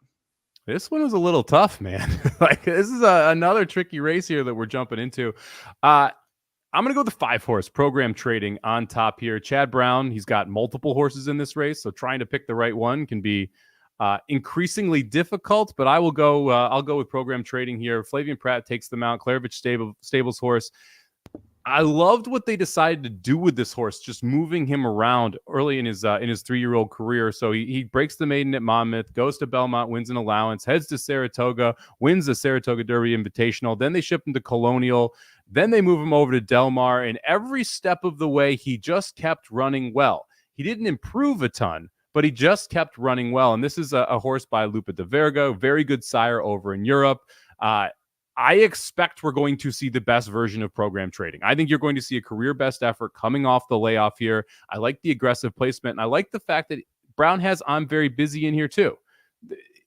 This one was a little tough, man. Like, this is another tricky race here that we're jumping into. I'm going to go with the 5-horse Program Trading on top here. Chad Brown, he's got multiple horses in this race, so trying to pick the right one can be increasingly difficult, but I'll go with Program Trading here. Flavian Pratt takes them out. Kalleward Stables horse. I loved what they decided to do with this horse, just moving him around early in his 3-year-old career. So he breaks the maiden at Monmouth, goes to Belmont, wins an allowance, heads to Saratoga, wins the Saratoga Derby Invitational. Then they ship him to Colonial. Then they move him over to Del Mar. And every step of the way, he just kept running well. He didn't improve a ton, but he just kept running well. And this is a horse by Lupa de Verga, very good sire over in Europe. I expect we're going to see the best version of Program Trading. I think you're going to see a career best effort coming off the layoff here. I like the aggressive placement, and I like the fact that Brown has I'm very busy in here too.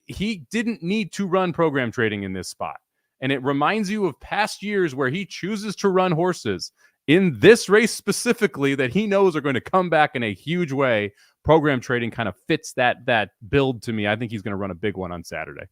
He didn't need to run Program Trading in this spot. And it reminds you of past years where he chooses to run horses in this race specifically that he knows are going to come back in a huge way. Program Trading kind of fits that build to me. I think he's going to run a big one on Saturday.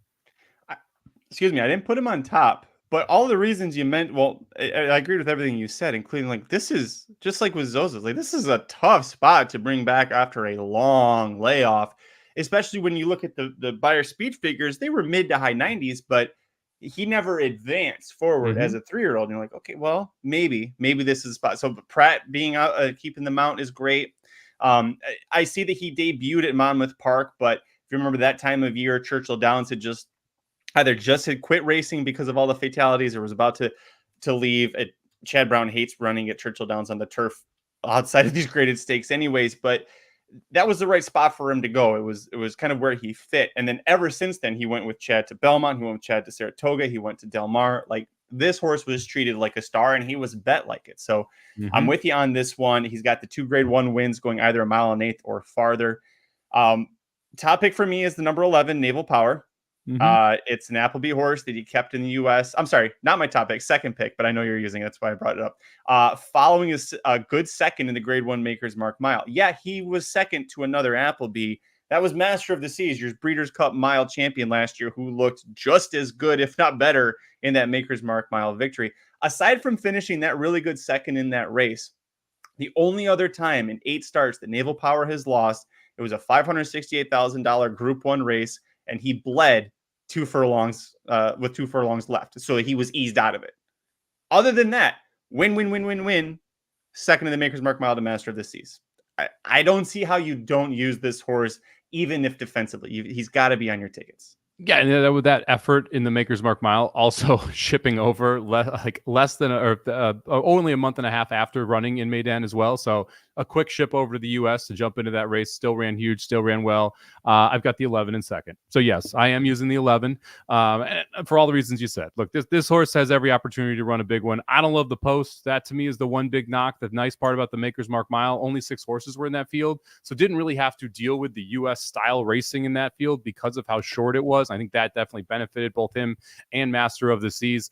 Excuse me, I didn't put him on top, but all the reasons you meant, well, I agreed with everything you said, including like, this is just like with Zozo's, like, this is a tough spot to bring back after a long layoff, especially when you look at the Beyer speed figures. They were mid to high 90s, but he never advanced forward as a 3-year-old. And you're like, okay, well, maybe this is a spot. So Pratt being out, keeping the mount is great. I see that he debuted at Monmouth Park, but if you remember that time of year, Churchill Downs had quit racing because of all the fatalities or was about to leave. Chad Brown hates running at Churchill Downs on the turf outside of these graded stakes anyways, but that was the right spot for him to go. It was kind of where he fit. And then ever since then, he went with Chad to Belmont. He went with Chad to Saratoga. He went to Del Mar. Like, this horse was treated like a star and he was bet like it. So I'm with you on this one. He's got the 2 Grade 1 wins going either a mile and eighth or farther. Top pick for me is the number 11 Naval Power. It's an Appleby horse that he kept in the U.S. I'm sorry, not my top pick, second pick, but I know you're using it. That's why I brought it up. Following a good second in the Grade 1 Maker's Mark Mile. Yeah, he was second to another Appleby. That was Master of the Seas, your Breeders' Cup Mile champion last year, who looked just as good, if not better, in that Maker's Mark Mile victory. Aside from finishing that really good second in that race, the only other time in 8 starts that Naval Power has lost, it was a $568,000 Group 1 race, and he bled 2 furlongs with 2 furlongs left. So he was eased out of it. Other than that, win. Second in the Maker's Mark Mile to Master of the Seas. I don't see how you don't use this horse, even if defensively. He's got to be on your tickets. Yeah, and with that effort in the Maker's Mark Mile, also shipping over less than only a month and a half after running in Maidan as well. So a quick ship over to the U.S. to jump into that race. Still ran huge, still ran well. I've got the 11 in second. So yes, I am using the 11 and for all the reasons you said. Look, this horse has every opportunity to run a big one. I don't love the post. That to me is the one big knock. The nice part about the Maker's Mark Mile, only 6 horses were in that field. So didn't really have to deal with the U.S. style racing in that field because of how short it was. I think that definitely benefited both him and Master of the Seas.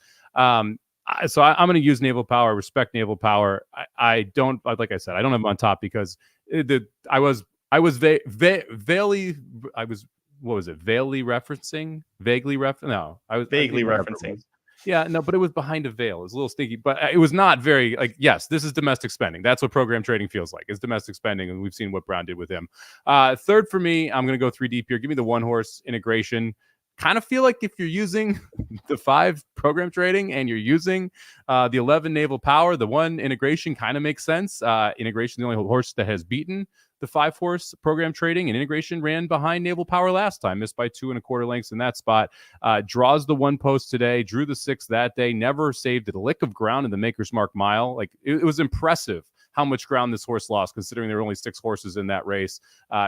So I'm going to use Naval Power, respect Naval Power. I don't, like I said, I don't have him on top because I was vaguely referencing. Yeah, no, but it was behind a veil. It was a little stinky, but it was not very yes, this is domestic spending. That's what Program Trading feels like. It's domestic spending, and we've seen what Brown did with him. Third for me, I'm going to go 3 deep here. Give me the 1-horse Integration. Kind of feel like if you're using the 5 Program Trading and you're using the 11 Naval Power, the 1 Integration kind of makes sense. Integration, the only horse that has beaten the 5-horse Program Trading, and Integration ran behind Naval Power last time, missed by 2 1/4 lengths in that spot. Draws the 1 post today, drew the 6 that day, never saved a lick of ground in the Maker's Mark Mile. Like, it was impressive how much ground this horse lost, considering there were only 6 horses in that race.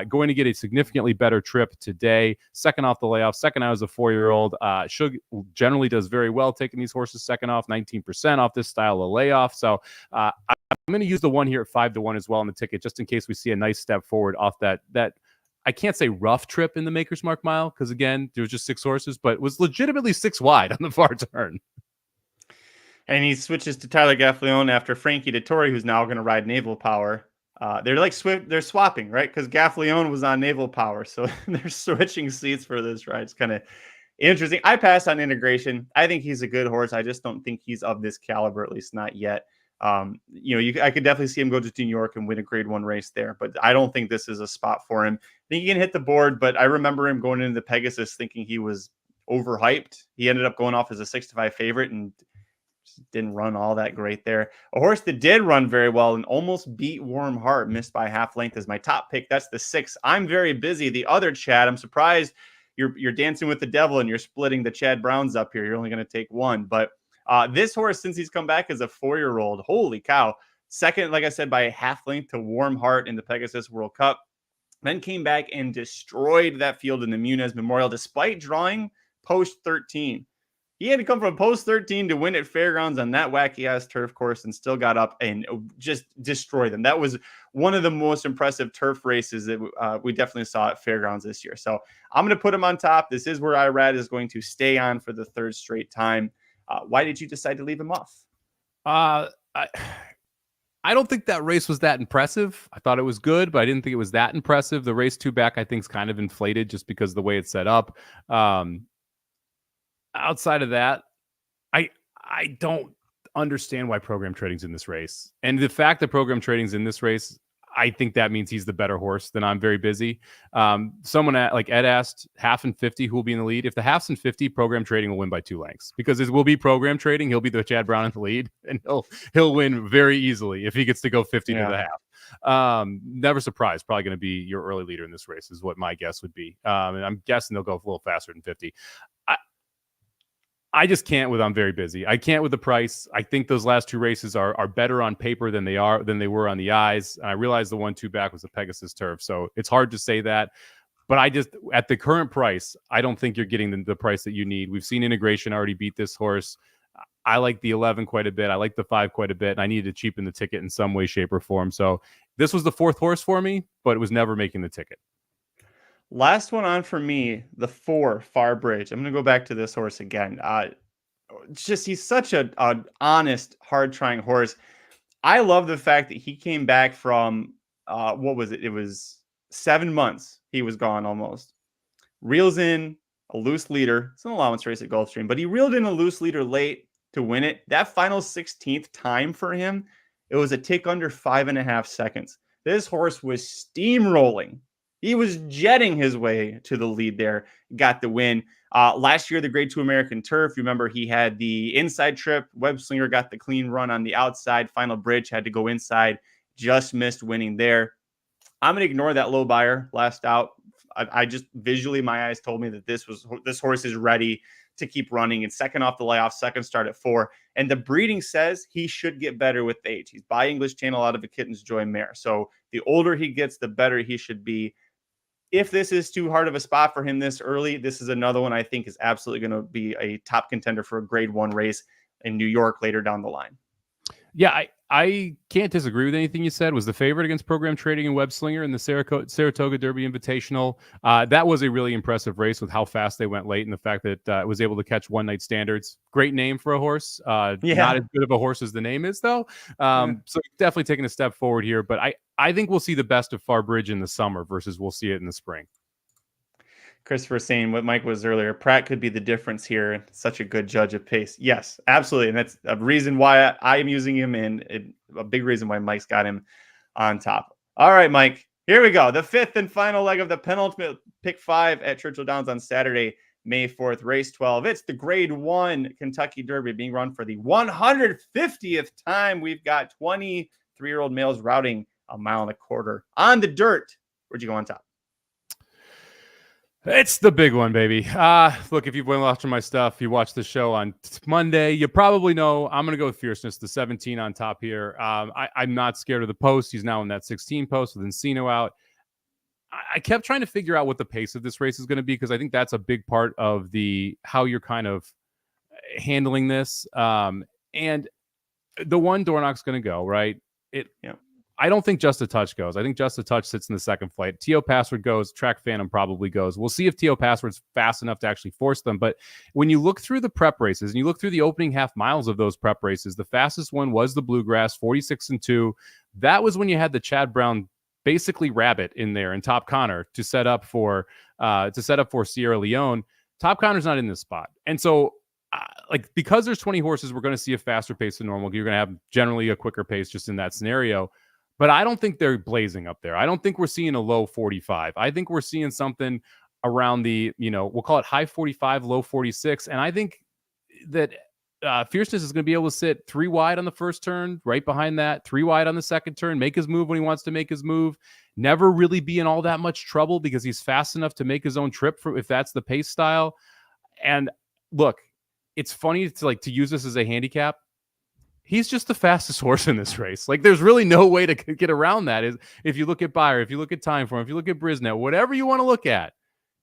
Going to get a significantly better trip today. Second off the layoff, second out as a 4-year-old. Shug generally does very well taking these horses second off, 19% off this style of layoff. So I'm going to use the 1 here at 5-1 as well on the ticket, just in case we see a nice step forward off that I can't say rough trip in the Maker's Mark Mile because, again, there was just 6 horses, but was legitimately 6 wide on the far turn. And he switches to Tyler Gaffalione after Frankie Dettori, who's now going to ride Naval Power. They're like they're swapping, right? Because Gaffalione was on Naval Power, so they're switching seats for this ride. It's kind of interesting. I pass on Integration. I think he's a good horse. I just don't think he's of this caliber, at least not yet. I could definitely see him go to New York and win a Grade 1 race there, but I don't think this is a spot for him. I think he can hit the board, but I remember him going into the Pegasus thinking he was overhyped. He ended up going off as a 6-5 favorite and didn't run all that great there. A horse that did run very well and almost beat Warm Heart, missed by half length, is my top pick. That's the 6. I'm Very Busy. The other Chad, I'm surprised you're dancing with the devil and you're splitting the Chad Browns up here. You're only going to take one, but this horse, since he's come back as a 4-year-old, holy cow, second, like I said, by a half length to Warm Heart in the Pegasus World Cup, then came back and destroyed that field in the Muniz Memorial despite drawing post 13. He had to come from post 13 to win at Fairgrounds on that wacky ass turf course and still got up and just destroyed them. That was one of the most impressive turf races that we definitely saw at Fairgrounds this year. So I'm going to put him on top. This is where Irad is going to stay on for the 3rd straight time. Why did you decide to leave him off? I don't think that race was that impressive. I thought it was good, but I didn't think it was that impressive. The race 2 back, I think, is kind of inflated just because of the way it's set up. Outside of that, I don't understand why program trading's in this race. And the fact that program trading's in this race, I think that means he's the better horse than I'm Very Busy. Someone like Ed asked, half and 50, who will be in the lead? If the halves and 50, program trading will win by 2 lengths because it will be program trading. He'll be the Chad Brown in the lead, and he'll win very easily if he gets to go 50 to the half. Never surprised. Probably going to be your early leader in this race is what my guess would be. And I'm guessing they'll go a little faster than 50. I just can't with I'm Very Busy. I can't with the price. I think those last 2 races are better on paper than they were on the eyes. And I realize the 1-2 back was the Pegasus turf, so it's hard to say that. But I just, at the current price, I don't think you're getting the price that you need. We've seen Integration already beat this horse. I like the 11 quite a bit. I like the 5 quite a bit. And I needed to cheapen the ticket in some way, shape, or form. So this was the 4th horse for me, but it was never making the ticket. Last one on for me, the 4, Far Bridge. I'm going to go back to this horse again. He's such an honest, hard-trying horse. I love the fact that he came back from, what was it? It was 7 months. He was gone almost. Reels in a loose leader. It's an allowance race at Gulfstream, but he reeled in a loose leader late to win it. That final 16th time for him, it was a tick under 5.5 seconds. This horse was steamrolling. He was jetting his way to the lead there, got the win. Last year, the Grade 2 American Turf, you remember he had the inside trip. Web Slinger got the clean run on the outside. Final Bridge had to go inside. Just missed winning there. I'm going to ignore that low buyer last out. I just visually, my eyes told me that this horse is ready to keep running. It's second off the layoff, second start at 4. And the breeding says he should get better with age. He's by English Channel out of a Kitten's Joy mare. So the older he gets, the better he should be. If this is too hard of a spot for him this early, this is another one I think is absolutely going to be a top contender for a Grade 1 race in New York later down the line. Yeah, I can't disagree with anything you said. Was the favorite against program trading and Web Slinger in the Saratoga Derby Invitational. That was a really impressive race with how fast they went late and the fact that it was able to catch one night standards. Great name for a horse. Not as good of a horse as the name is, though. So definitely taking a step forward here. But I think we'll see the best of Far Bridge in the summer versus we'll see it in the spring. Christopher saying what Mike was earlier, Pratt could be the difference here. Such a good judge of pace. Yes, absolutely. And that's a reason why I am using him and a big reason why Mike's got him on top. All right, Mike, here we go. The 5th and final leg of the penultimate pick 5 at Churchill Downs on Saturday, May 4th, race 12. It's the Grade 1 Kentucky Derby being run for the 150th time. We've got 23-year-old males routing a 1.25 miles on the dirt. Where'd you go on top? It's the big one, baby. Look, if you've been watching my stuff, you watched the show on Monday, you probably know I'm going to go with Fierceness, the 17 on top here. I'm not scared of the post. He's now in that 16 post with Encino out. I kept trying to figure out what the pace of this race is going to be because I think that's a big part of how you're kind of handling this. And the one Dornock's going to go, right? I don't think Just a Touch goes. I think Just a Touch sits in the second flight. T.O. Password goes. Track Phantom probably goes. We'll see if T.O. Password's fast enough to actually force them. But when you look through the prep races and you look through the opening half miles of those prep races, the fastest one was the Bluegrass, 46-2. That was when you had the Chad Brown basically rabbit in there and Top Connor to set up for Sierra Leone. Top Connor's not in this spot. And so because there's 20 horses, we're going to see a faster pace than normal. You're going to have generally a quicker pace just in that scenario. But I don't think they're blazing up there. I don't think we're seeing a low 45. I think we're seeing something around the, we'll call it high 45, low 46. And I think that Fierceness is going to be able to sit 3 wide on the first turn, right behind that, 3 wide on the second turn, make his move when he wants to make his move, never really be in all that much trouble because he's fast enough to make his own trip if that's the pace style. And look, it's funny to use this as a handicap. He's just the fastest horse in this race. There's really no way to get around that. If you look at Beyer, if you look at Timeform, if you look at Brisnet, whatever you want to look at,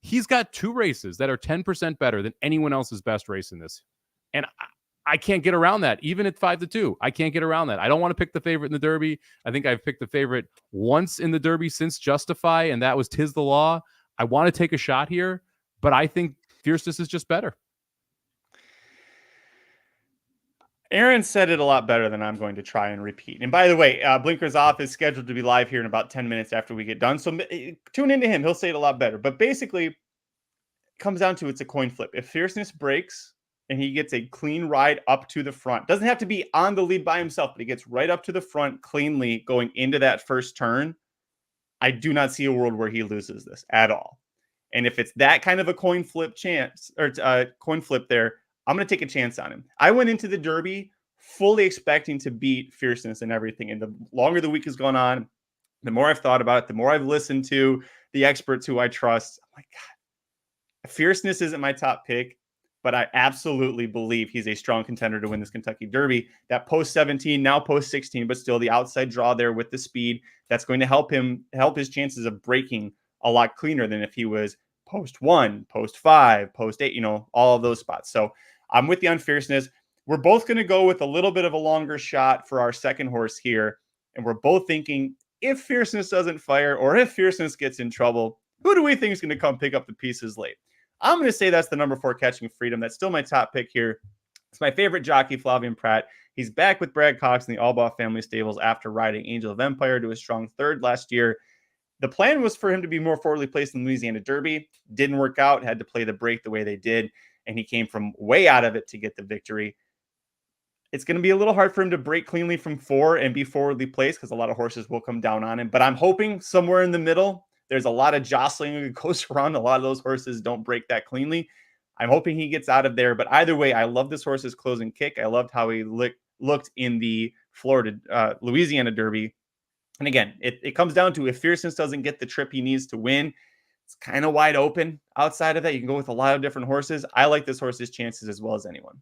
he's got 2 races that are 10% better than anyone else's best race in this. And I can't get around that. Even at 5-2, I can't get around that. I don't want to pick the favorite in the Derby. I think I've picked the favorite once in the Derby since Justify, and that was 'Tis the Law. I want to take a shot here, but I think Fierceness is just better. Aaron said it a lot better than I'm going to try and repeat. And by the way, Blinkers Off is scheduled to be live here in about 10 minutes after we get done. So tune into him. He'll say it a lot better. But basically, it comes down to it's a coin flip. If Fierceness breaks and he gets a clean ride up to the front, doesn't have to be on the lead by himself, but he gets right up to the front cleanly going into that first turn, I do not see a world where he loses this at all. And if it's that kind of a coin flip chance or coin flip there, I'm going to take a chance on him. I went into the Derby fully expecting to beat Fierceness and everything. And the longer the week has gone on, the more I've thought about it, the more I've listened to the experts who I trust. I'm like, God, Fierceness isn't my top pick, but I absolutely believe he's a strong contender to win this Kentucky Derby. That post 17, now post 16, but still the outside draw there with the speed, that's going to help his chances of breaking a lot cleaner than if he was post 1, post 5, post 8, all of those spots. So I'm with you on Fierceness. We're both going to go with a little bit of a longer shot for our second horse here. And we're both thinking if Fierceness doesn't fire or if Fierceness gets in trouble, who do we think is going to come pick up the pieces late? I'm going to say that's the number 4 Catching Freedom. That's still my top pick here. It's my favorite jockey, Flavian Pratt. He's back with Brad Cox in the Albaugh family stables after riding Angel of Empire to a strong 3rd last year. The plan was for him to be more forwardly placed in the Louisiana Derby. Didn't work out. Had to play the break the way they did. And he came from way out of it to get the victory. It's going to be a little hard for him to break cleanly from 4 and be forwardly placed because a lot of horses will come down on him. But I'm hoping somewhere in the middle, there's a lot of jostling that goes around. A lot of those horses don't break that cleanly. I'm hoping he gets out of there. But either way, I love this horse's closing kick. I loved how he looked in the Louisiana Derby. And again, it comes down to if Fierceness doesn't get the trip he needs to win, it's kind of wide open. Outside of that, you can go with a lot of different horses. I like this horse's chances as well as anyone.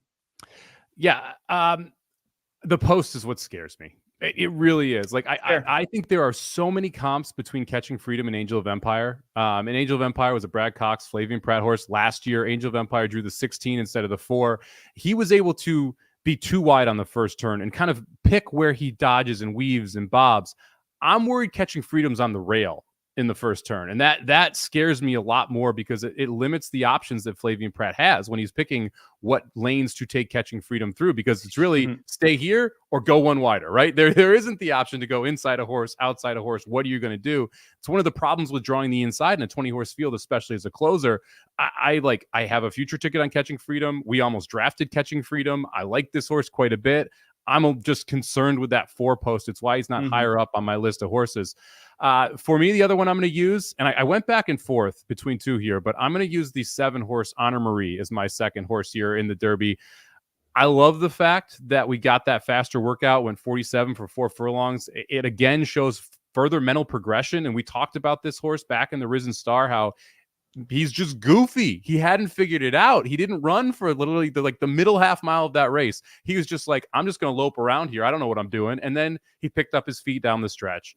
Yeah. The post is what scares me. It really is. I think there are so many comps between Catching Freedom and Angel of Empire. And Angel of Empire was a Brad Cox, Flavian Pratt horse. Last year, Angel of Empire drew the 16 instead of the 4. He was able to be 2 wide on the first turn and kind of pick where he dodges and weaves and bobs. I'm worried Catching Freedom's on the rail in the first turn. And that scares me a lot more because it limits the options that Flavian Pratt has when he's picking what lanes to take Catching Freedom through, because it's really stay here or go 1 wider, right? There isn't the option to go inside a horse, outside a horse. What are you going to do? It's one of the problems with drawing the inside in a 20 horse field, especially as a closer. I have a future ticket on Catching Freedom. We almost drafted Catching Freedom. I like this horse quite a bit. I'm just concerned with that 4 post. It's why he's not higher up on my list of horses. For me, the other one I'm going to use, and I went back and forth between 2 here, but I'm going to use the 7 horse Honor Marie as my second horse here in the Derby. I love the fact that we got that faster workout, went 47 for 4 furlongs. It again shows further mental progression. And we talked about this horse back in the Risen Star, how he's just goofy. He hadn't figured it out. He didn't run for literally the middle half mile of that race. He was just like, I'm just going to lope around here. I don't know what I'm doing. And then he picked up his feet down the stretch.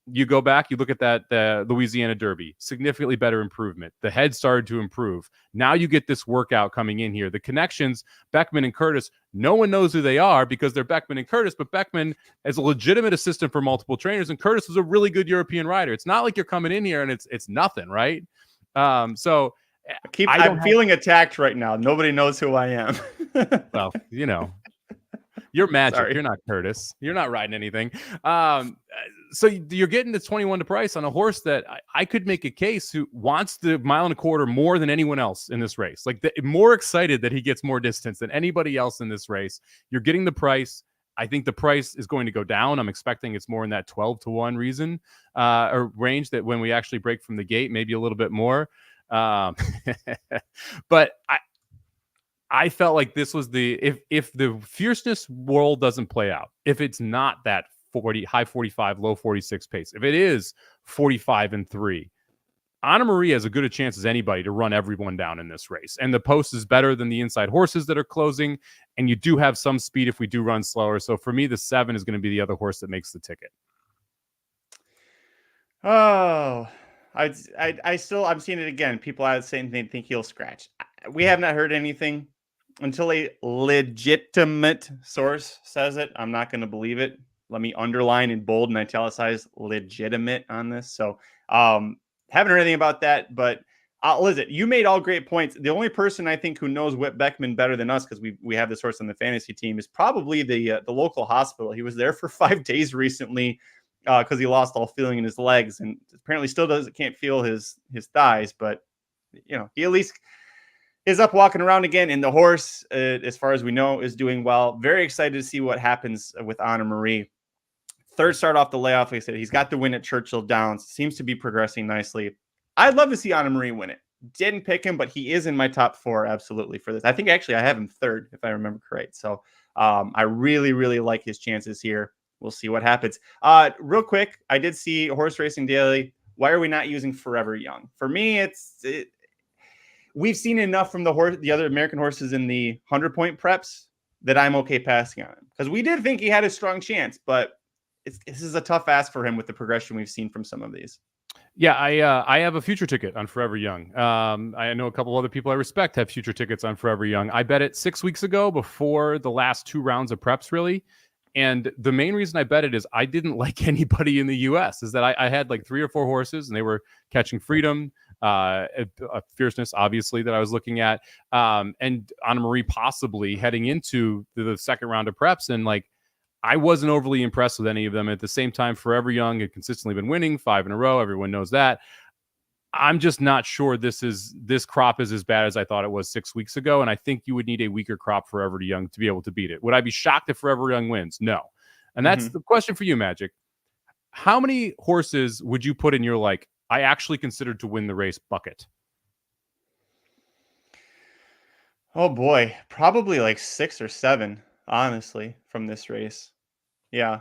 You go back, you look at the Louisiana Derby, significantly better improvement. The head started to improve. Now you get this workout coming in here. The connections, Beckman and Curtis, no one knows who they are because they're Beckman and Curtis, but Beckman is a legitimate assistant for multiple trainers, and Curtis was a really good European rider. It's not like you're coming in here and it's nothing, right? So I'm feeling attacked right now. Nobody knows who I am. Well, you're Magic. Sorry. You're not Curtis. You're not riding anything. So you're getting to 21 to price on a horse that I could make a case who wants the 1.25 miles more than anyone else in this race. Like more excited that he gets more distance than anybody else in this race. You're getting the price. I think the price is going to go down. I'm expecting it's more in that 12-1 reason or range that when we actually break from the gate, maybe a little bit more. But I felt like this was if the fierceness world doesn't play out, if it's not that high 45, low 46 pace, if it is 45-3, Anna Marie has as good a chance as anybody to run everyone down in this race. And the post is better than the inside horses that are closing. And you do have some speed if we do run slower. So for me, the 7 is going to be the other horse that makes the ticket. Oh, I'm seeing it again. People are saying they think he'll scratch. We have not heard anything until a legitimate source says it. I'm not going to believe it. Let me underline in bold and italicize legitimate on this. So, haven't heard anything about that, but Liz, you made all great points. The only person I think who knows Whit Beckman better than us, because we have this horse on the fantasy team, is probably the local hospital. He was there for 5 days recently because he lost all feeling in his legs and apparently still can't feel his thighs, but he at least is up walking around again. And the horse, as far as we know, is doing well. Very excited to see what happens with Anna Marie. Third start off the layoff, like I said, he's got the win at Churchill Downs. Seems to be progressing nicely. I'd love to see Anna Marie win it. Didn't pick him, but he is in my top 4 absolutely for this. I think actually I have him 3rd, if I remember correct. So I really, really like his chances here. We'll see what happens. Real quick, I did see Horse Racing Daily. Why are we not using Forever Young? For me, we've seen enough from the other American horses in the 100-point preps that I'm okay passing on him. Because we did think he had a strong chance, but this is a tough ask for him with the progression we've seen from some of these. Yeah, I have a future ticket on Forever Young. I know a couple other people I respect have future tickets on Forever Young. I bet it 6 weeks ago before the last 2 rounds of preps, really. And the main reason I bet it is I didn't like anybody in the U.S. is that I had like 3 or 4 horses, and they were Catching Freedom, a Fierceness, obviously, that I was looking at, and Anna Marie possibly heading into the second round of preps. And like, I wasn't overly impressed with any of them. At the same time, Forever Young had consistently been winning 5 in a row. Everyone knows that. I'm just not sure this crop is as bad as I thought it was 6 weeks ago. And I think you would need a weaker crop for Forever Young to be able to beat it. Would I be shocked if Forever Young wins? No. And that's the question for you, Magic. How many horses would you put in your, like, I actually considered to win the race bucket? Oh boy, probably like 6 or 7, honestly, from this race. Yeah.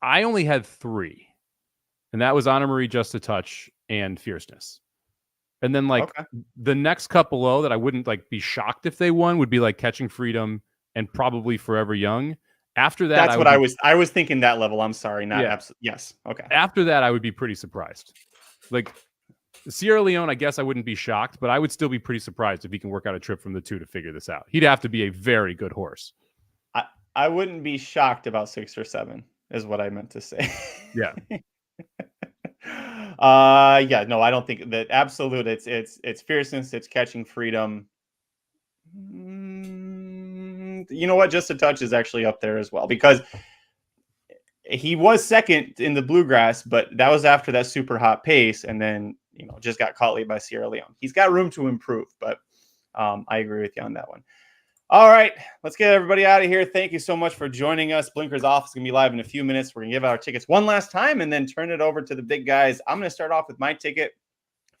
I only had 3, and that was Anna Marie, Just a Touch, and Fierceness. And then the next couple that I wouldn't like be shocked if they won would be like Catching Freedom and probably Forever Young. After that, I was thinking that level. I'm sorry, not absolutely. Yes. Okay. After that, I would be pretty surprised. Like Sierra Leone, I guess I wouldn't be shocked, but I would still be pretty surprised if he can work out a trip from the 2 to figure this out. He'd have to be a very good horse. I wouldn't be shocked about 6 or 7 is what I meant to say. Yeah. No, I don't think that absolute. It's Fierceness. It's Catching Freedom. You know what? Just a Touch is actually up there as well because he was second in the Bluegrass, but that was after that super hot pace, and then just got caught late by Sierra Leone. He's got room to improve, but I agree with you on that one. All right, let's get everybody out of here. Thank you so much for joining us. Blinker's Off is going to be live in a few minutes. We're going to give out our tickets one last time and then turn it over to the big guys. I'm going to start off with my ticket,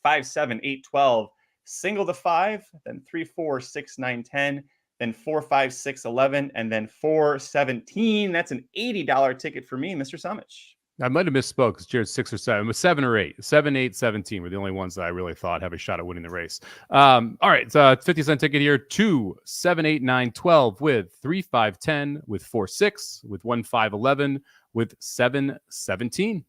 5, 7, 8, 12, single to 5, then 3, 4, 6, 9, 10, then 4, 5, 6, 11, and then 4, 17. That's an $80 ticket for me, Mr. Somich. I might have misspoke because Jared's 6 or 7. It was 7 or 8. 7, 8, 17 were the only ones that I really thought have a shot at winning the race. All right, so 50-cent ticket here. 2, 7, 8, 9, 12 with 3, 5, 10 with 4, 6 with 1, 5, 11 with 7, 17.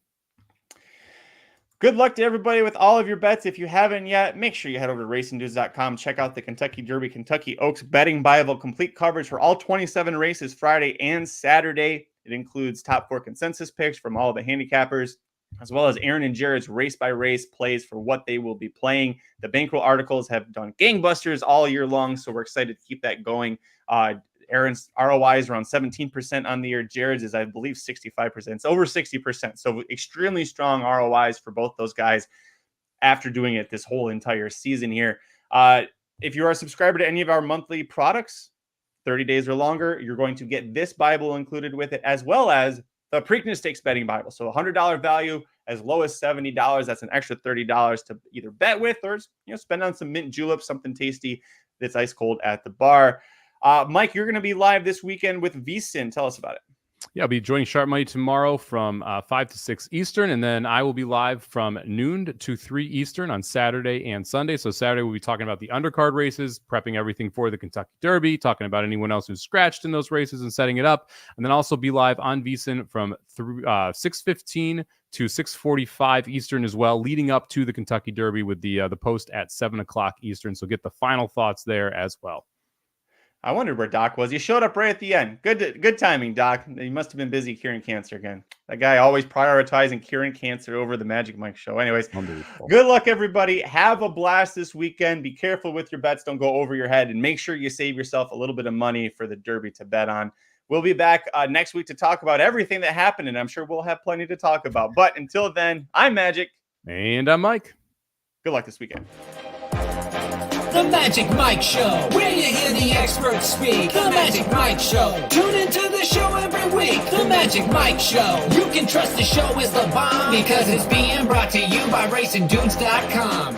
Good luck to everybody with all of your bets. If you haven't yet, make sure you head over to racingdudes.com. Check out the Kentucky Derby, Kentucky Oaks betting Bible, complete coverage for all 27 races Friday and Saturday. It includes top 4 consensus picks from all the handicappers, as well as Aaron and Jared's race-by-race plays for what they will be playing. The bankroll articles have done gangbusters all year long, so we're excited to keep that going. Aaron's ROI is around 17% on the year. Jared's is, I believe, 65%. It's over 60%. So extremely strong ROIs for both those guys after doing it this whole entire season here. If you are a subscriber to any of our monthly products, 30 days or longer, you're going to get this Bible included with it, as well as the Preakness Stakes betting Bible. So $100 value as low as $70. That's an extra $30 to either bet with or spend on some mint juleps, something tasty that's ice cold at the bar. Mike, you're going to be live this weekend with VSiN. Tell us about it. Yeah, I'll be joining Sharp Money tomorrow from 5 to 6 Eastern, and then I will be live from noon to 3 Eastern on Saturday and Sunday. So Saturday, we'll be talking about the undercard races, prepping everything for the Kentucky Derby, talking about anyone else who's scratched in those races and setting it up, and then also be live on VSiN from 6:15 to 6:45 Eastern as well, leading up to the Kentucky Derby with the post at 7 o'clock Eastern. So get the final thoughts there as well. I wondered where Doc was. He showed up right at the end. Good timing, Doc. He must have been busy curing cancer again. That guy always prioritizing curing cancer over the Magic Mike show. Anyways, good luck, everybody. Have a blast this weekend. Be careful with your bets. Don't go over your head. And make sure you save yourself a little bit of money for the Derby to bet on. We'll be back next week to talk about everything that happened, and I'm sure we'll have plenty to talk about. But until then, I'm Magic. And I'm Mike. Good luck this weekend. The Magic Mike Show, where you hear the experts speak. The Magic Mike Show. Tune into the show every week. The Magic Mike Show. You can trust the show is the bomb because it's being brought to you by racingdudes.com.